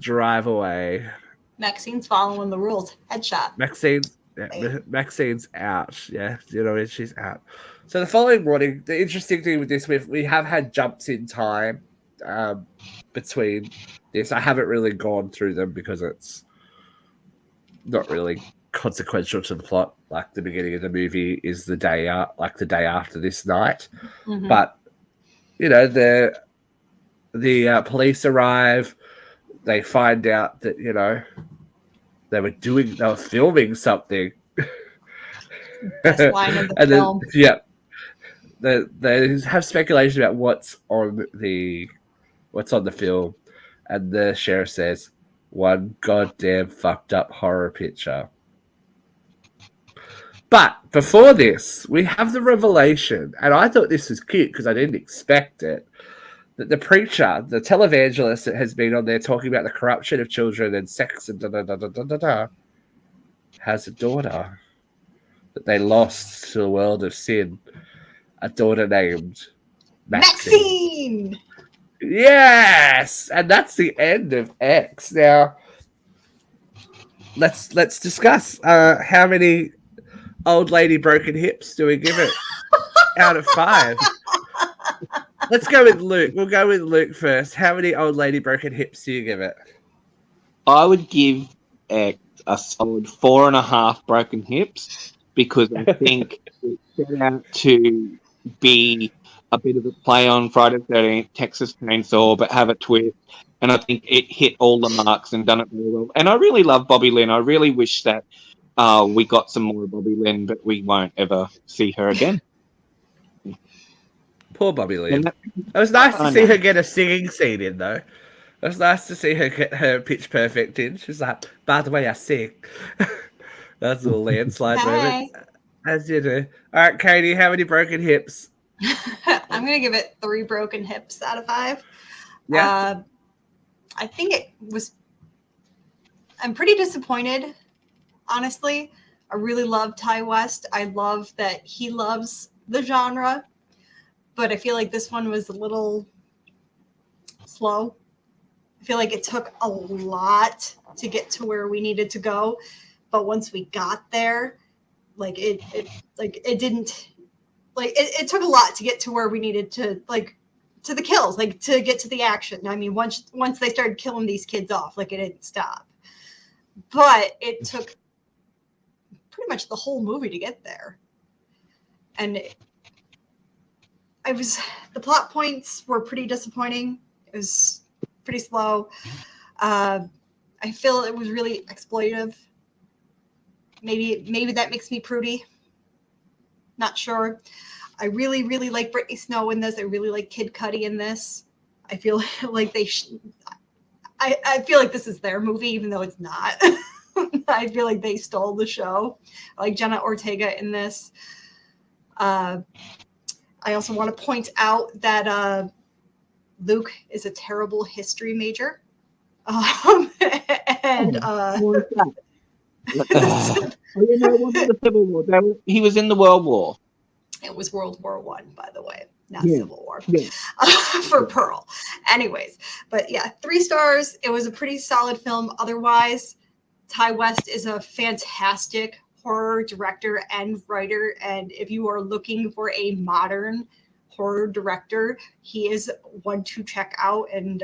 [SPEAKER 3] drive away.
[SPEAKER 4] Maxine's following the rules. Headshot.
[SPEAKER 3] Maxine's out. Yeah, you know, she's out. So the following morning, the interesting thing with this, we have had jumps in time between this. I haven't really gone through them because it's not really consequential to the plot. Like the beginning of the movie is the day after this night, but you know the police arrive. They find out that they were filming something.
[SPEAKER 4] Best line of the
[SPEAKER 3] and
[SPEAKER 4] film.
[SPEAKER 3] They have speculation about what's on the film, and the sheriff says, "One goddamn fucked up horror picture." But before this, we have the revelation, and I thought this was cute because I didn't expect it. That the preacher, the televangelist that has been on there talking about the corruption of children and sex and has a daughter that they lost to the world of sin. A daughter named
[SPEAKER 4] Maxine.
[SPEAKER 3] Yes, and that's the end of X. Now, let's discuss how many old lady broken hips do we give it out of 5? Let's go with Luke. We'll go with Luke first. How many old lady broken hips do you give it?
[SPEAKER 1] I would give X a solid 4.5 broken hips because I think it set out to be a bit of a play on Friday the 13th, Texas Chainsaw, but have a twist. And I think it hit all the marks and done it very well. And I really love Bobby Lynn. I really wish that we got some more Bobby Lynn, but we won't ever see her again.
[SPEAKER 3] Poor Bobby Lynn. It was nice to see her get a singing scene in, though. It was nice to see her get her pitch perfect in. She's like, by the way, I sing. That's a little landslide moment. As you do. All right, Katie, how many broken hips?
[SPEAKER 4] I'm going to give it 3 broken hips out of 5.
[SPEAKER 3] Yeah.
[SPEAKER 4] I think I'm pretty disappointed, honestly. I really love Ty West. I love that he loves the genre, but I feel like this one was a little slow. I feel like it took a lot to get to where we needed to go, but once we got there, it took a lot to get to where we needed to, to the kills, to get to the action. I mean, once they started killing these kids off, it didn't stop. But it took pretty much the whole movie to get there. And the plot points were pretty disappointing. It was pretty slow. I feel it was really exploitive. Maybe that makes me prudy. Not sure. I really, really like Brittany Snow in this. I really like Kid Cudi in this. I feel like I feel like this is their movie, even though it's not. I feel like they stole the show. I like Jenna Ortega in this. I also want to point out that Luke is a terrible history major.
[SPEAKER 1] He was in the World War.
[SPEAKER 4] It was World War I, by the way, not Civil War. Yeah. For Pearl. Anyways, but yeah, 3 stars. It was a pretty solid film. Otherwise, Ty West is a fantastic horror director and writer. And if you are looking for a modern horror director, he is one to check out. And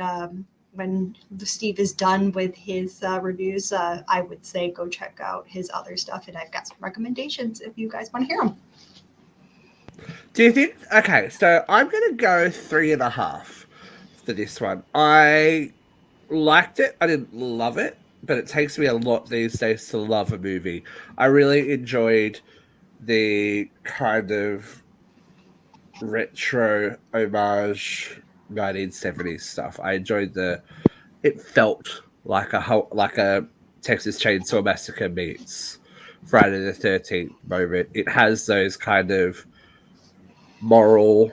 [SPEAKER 4] when Steve is done with his reviews, I would say go check out his other stuff. And I've got some recommendations if you guys want to hear them.
[SPEAKER 3] Do you think? Okay, so I'm going to go 3.5 for this one. I liked it. I didn't love it, but it takes me a lot these days to love a movie. I really enjoyed the kind of retro homage 1970s stuff. I enjoyed it felt like a Texas Chainsaw Massacre meets Friday the 13th moment. It has those kind of moral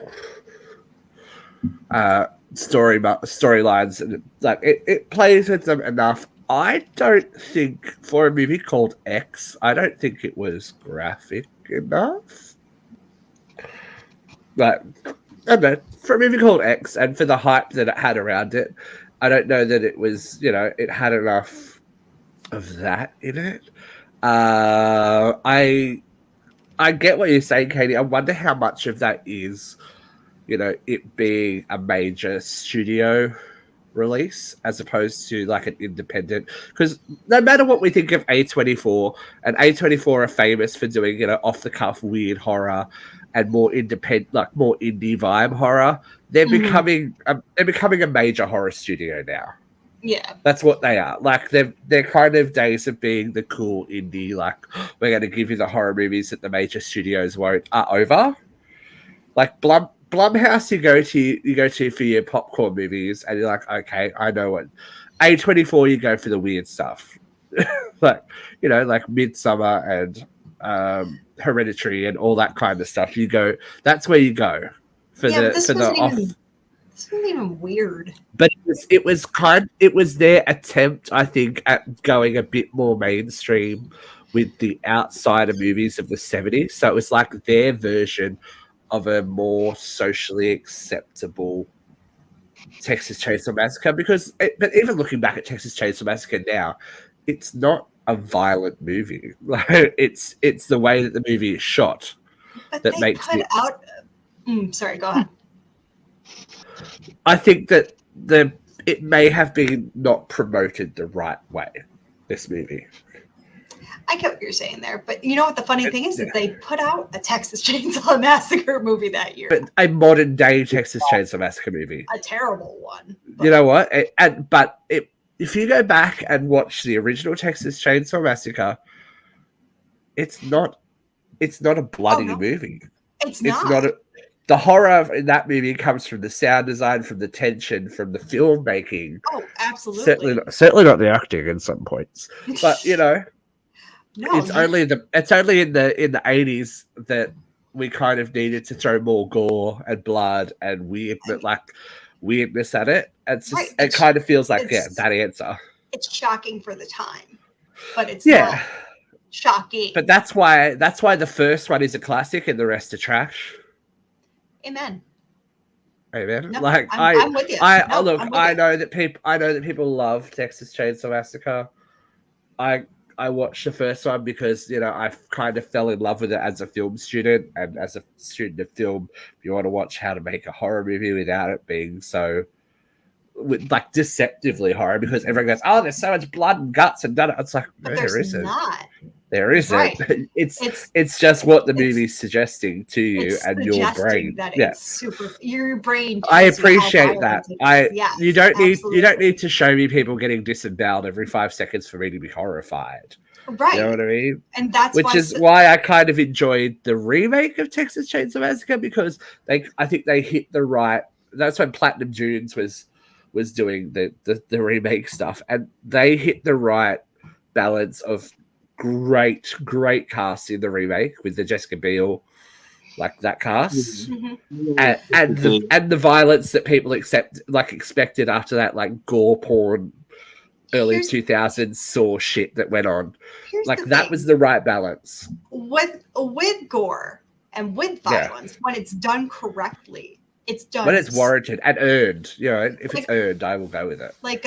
[SPEAKER 3] storylines, and it plays with them enough. I don't think for a movie called X, I don't think it was graphic enough. But I don't know, for a movie called X and for the hype that it had around it, I don't know that it was, it had enough of that in it. I get what you're saying, Katie. I wonder how much of that is you know, it being a major studio release as opposed to like an independent, because no matter what we think of A24, and A24 are famous for doing, you know, off the cuff weird horror and more independent, like more indie vibe horror, they're becoming a major horror studio now.
[SPEAKER 4] Yeah.
[SPEAKER 3] That's what they are. Like their kind of days of being the cool indie, like we're going to give you the horror movies that the major studios won't, are over. Like Blumhouse, you go to for your popcorn movies, and you're like, okay, I know what. A24, you go for the weird stuff, like, you know, like Midsummer and Hereditary and all that kind of stuff. You go, that's where you go for
[SPEAKER 4] Yeah, but
[SPEAKER 3] the
[SPEAKER 4] this
[SPEAKER 3] for the
[SPEAKER 4] wasn't
[SPEAKER 3] off.
[SPEAKER 4] even this wasn't even weird.
[SPEAKER 3] But it was their attempt, I think, at going a bit more mainstream with the outsider movies of the 70s. So it was like their version of a more socially acceptable Texas Chainsaw Massacre. But even looking back at Texas Chainsaw Massacre now, it's not a violent movie. Like it's the way that the movie is shot
[SPEAKER 4] But
[SPEAKER 3] that
[SPEAKER 4] they
[SPEAKER 3] makes
[SPEAKER 4] put
[SPEAKER 3] it.
[SPEAKER 4] out. Sorry, go ahead.
[SPEAKER 3] I think that it may have been not promoted the right way. This movie.
[SPEAKER 4] I get what you're saying there, but you know what the funny thing is that they put out a Texas Chainsaw Massacre movie that year.
[SPEAKER 3] But a modern day Texas Chainsaw Massacre movie.
[SPEAKER 4] A terrible one.
[SPEAKER 3] You know what? If you go back and watch the original Texas Chainsaw Massacre, it's not a bloody movie.
[SPEAKER 4] It's not.
[SPEAKER 3] The horror in that movie comes from the sound design, from the tension, from the filmmaking.
[SPEAKER 4] Oh, absolutely.
[SPEAKER 3] Certainly not the acting in some points. But you know, it's only in the 80s that we kind of needed to throw more gore and blood and weirdness at it. It's just, right. It kind of feels like that answer.
[SPEAKER 4] It's shocking for the time, but it's not shocking.
[SPEAKER 3] But that's why the first one is a classic and the rest are trash.
[SPEAKER 4] Amen.
[SPEAKER 3] Amen.
[SPEAKER 4] No,
[SPEAKER 3] like
[SPEAKER 4] I'm with you.
[SPEAKER 3] I know that people love Texas Chainsaw Massacre. I watched the first one because, you know, I kind of fell in love with it as a film student, and as a student of film, you want to watch how to make a horror movie without it being so like deceptively horror, because everyone goes, oh, there's so much blood and guts and done. It's like, no, there isn't.
[SPEAKER 4] Not.
[SPEAKER 3] There isn't.
[SPEAKER 4] Right.
[SPEAKER 3] It's just what the movie's suggesting to you and your brain.
[SPEAKER 4] It's super. Your brain.
[SPEAKER 3] I appreciate that. You don't need to show me people getting disemboweled every 5 seconds for me to be horrified.
[SPEAKER 4] Right.
[SPEAKER 3] You know what I mean?
[SPEAKER 4] And that's
[SPEAKER 3] why I kind of enjoyed the remake of Texas Chainsaw Massacre, because I think they hit the right. That's when Platinum Dunes was doing the remake stuff, and they hit the right balance of great cast in the remake with the Jessica Biel, like that cast, and the violence that people expected after that, like gore porn early 2000s Saw shit that went on. Like that was the right balance
[SPEAKER 4] with gore and with violence when it's done correctly. It's done
[SPEAKER 3] when it's warranted and earned. You know, if it's earned, I will go with it.
[SPEAKER 4] Like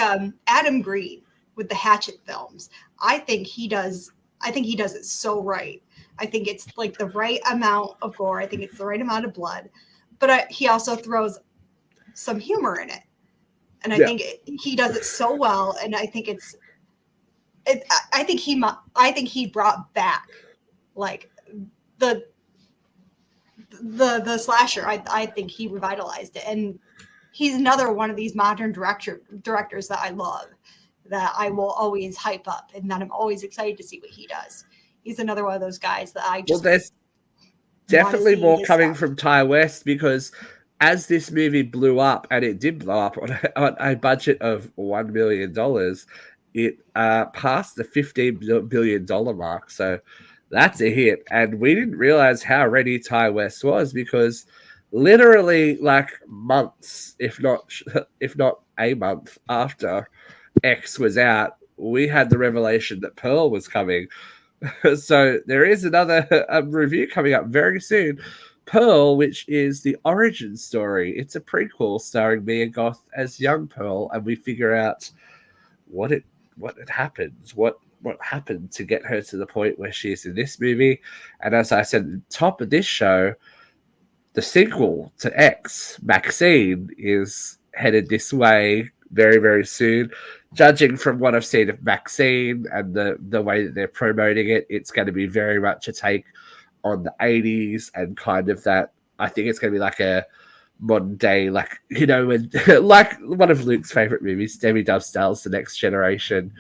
[SPEAKER 4] Adam Green with the Hatchet films, I think he does it so right. I think it's like the right amount of gore. I think it's the right amount of blood, but he also throws some humor in it, and I think he does it so well. And I think I think he brought back like the slasher. I think he revitalized it, and he's another one of these modern directors that I love, that I will always hype up, and that I'm always excited to see what he does. He's another one of those guys that I just. Well,
[SPEAKER 3] there's definitely more coming from Ty West, because as this movie blew up, and it did blow up on a budget of $1 million, it passed the $15 billion mark. So that's a hit. And we didn't realize how ready Ty West was, because literally like months, if not a month after X was out, we had the revelation that Pearl was coming. So there is another review coming up very soon. Pearl, which is the origin story. It's a prequel starring Mia Goth as young Pearl, and we figure out what happens, what happened to get her to the point where she is in this movie. And as I said at the top of this show, the sequel to X, Maxine, is headed this way very, very soon. Judging from what I've seen of Maxine and the way that they're promoting it, it's going to be very much a take on the 80s and kind of that. I think it's going to be like a modern day, like, you know, when, like one of Luke's favorite movies, Demi Dovestyle's The Next Generation.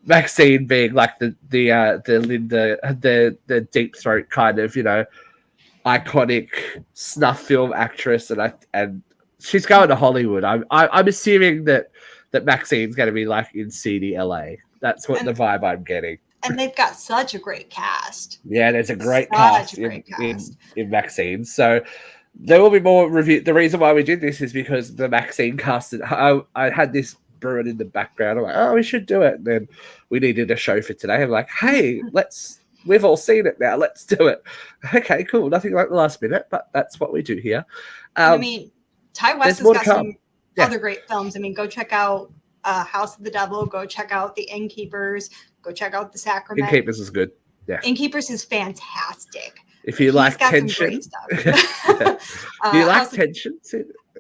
[SPEAKER 3] Maxine being like the Linda, the deep throat kind of, you know, iconic snuff film actress, and she's going to Hollywood. I'm assuming that Maxine's going to be like in seedy LA. That's what the vibe I'm getting.
[SPEAKER 4] And they've got such a great cast.
[SPEAKER 3] Yeah, there's a great cast in Maxine. So there will be more review. The reason why we did this is because the Maxine cast. I had this brewing in the background. I'm like, oh, we should do it. And then we needed a show for today. I'm like, hey, we've all seen it now. Let's do it. Okay, cool. Nothing like the last minute, but that's what we do here.
[SPEAKER 4] I mean, Ty West has got some other great films. I mean, go check out House of the Devil. Go check out The Innkeepers. Go check out The Sacrament.
[SPEAKER 3] Innkeepers is good. Yeah.
[SPEAKER 4] Innkeepers is fantastic.
[SPEAKER 3] If you like tension. Do you like tension?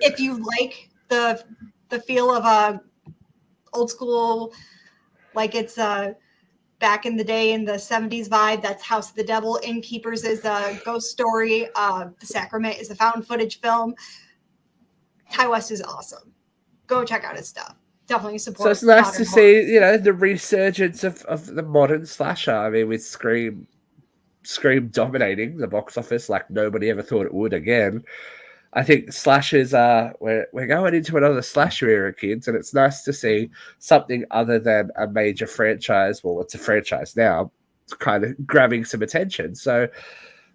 [SPEAKER 4] If you like the feel of a old school, like it's back in the day in the 70s vibe, that's House of the Devil. Innkeepers is a ghost story. The Sacrament is a found footage film. Ty West is awesome. Go check out his stuff. Definitely support.
[SPEAKER 3] So it's nice to see, you know, the resurgence of the modern slasher. I mean, with Scream dominating the box office like nobody ever thought it would again. I think slashers we're going into another slasher era, kids, and it's nice to see something other than a major franchise. Well, it's a franchise now. It's kind of grabbing some attention. So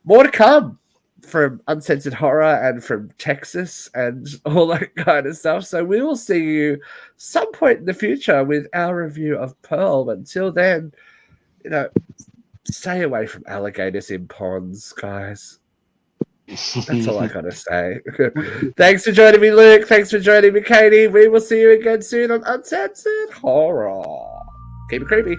[SPEAKER 3] more to come from Uncensored Horror and from Texas and all that kind of stuff. So we will see you some point in the future with our review of Pearl. But until then, you know, stay away from alligators in ponds, guys. That's all I gotta say. Thanks for joining me, Luke. Thanks for joining me, Katie. We will see you again soon on Uncensored Horror. Keep it creepy.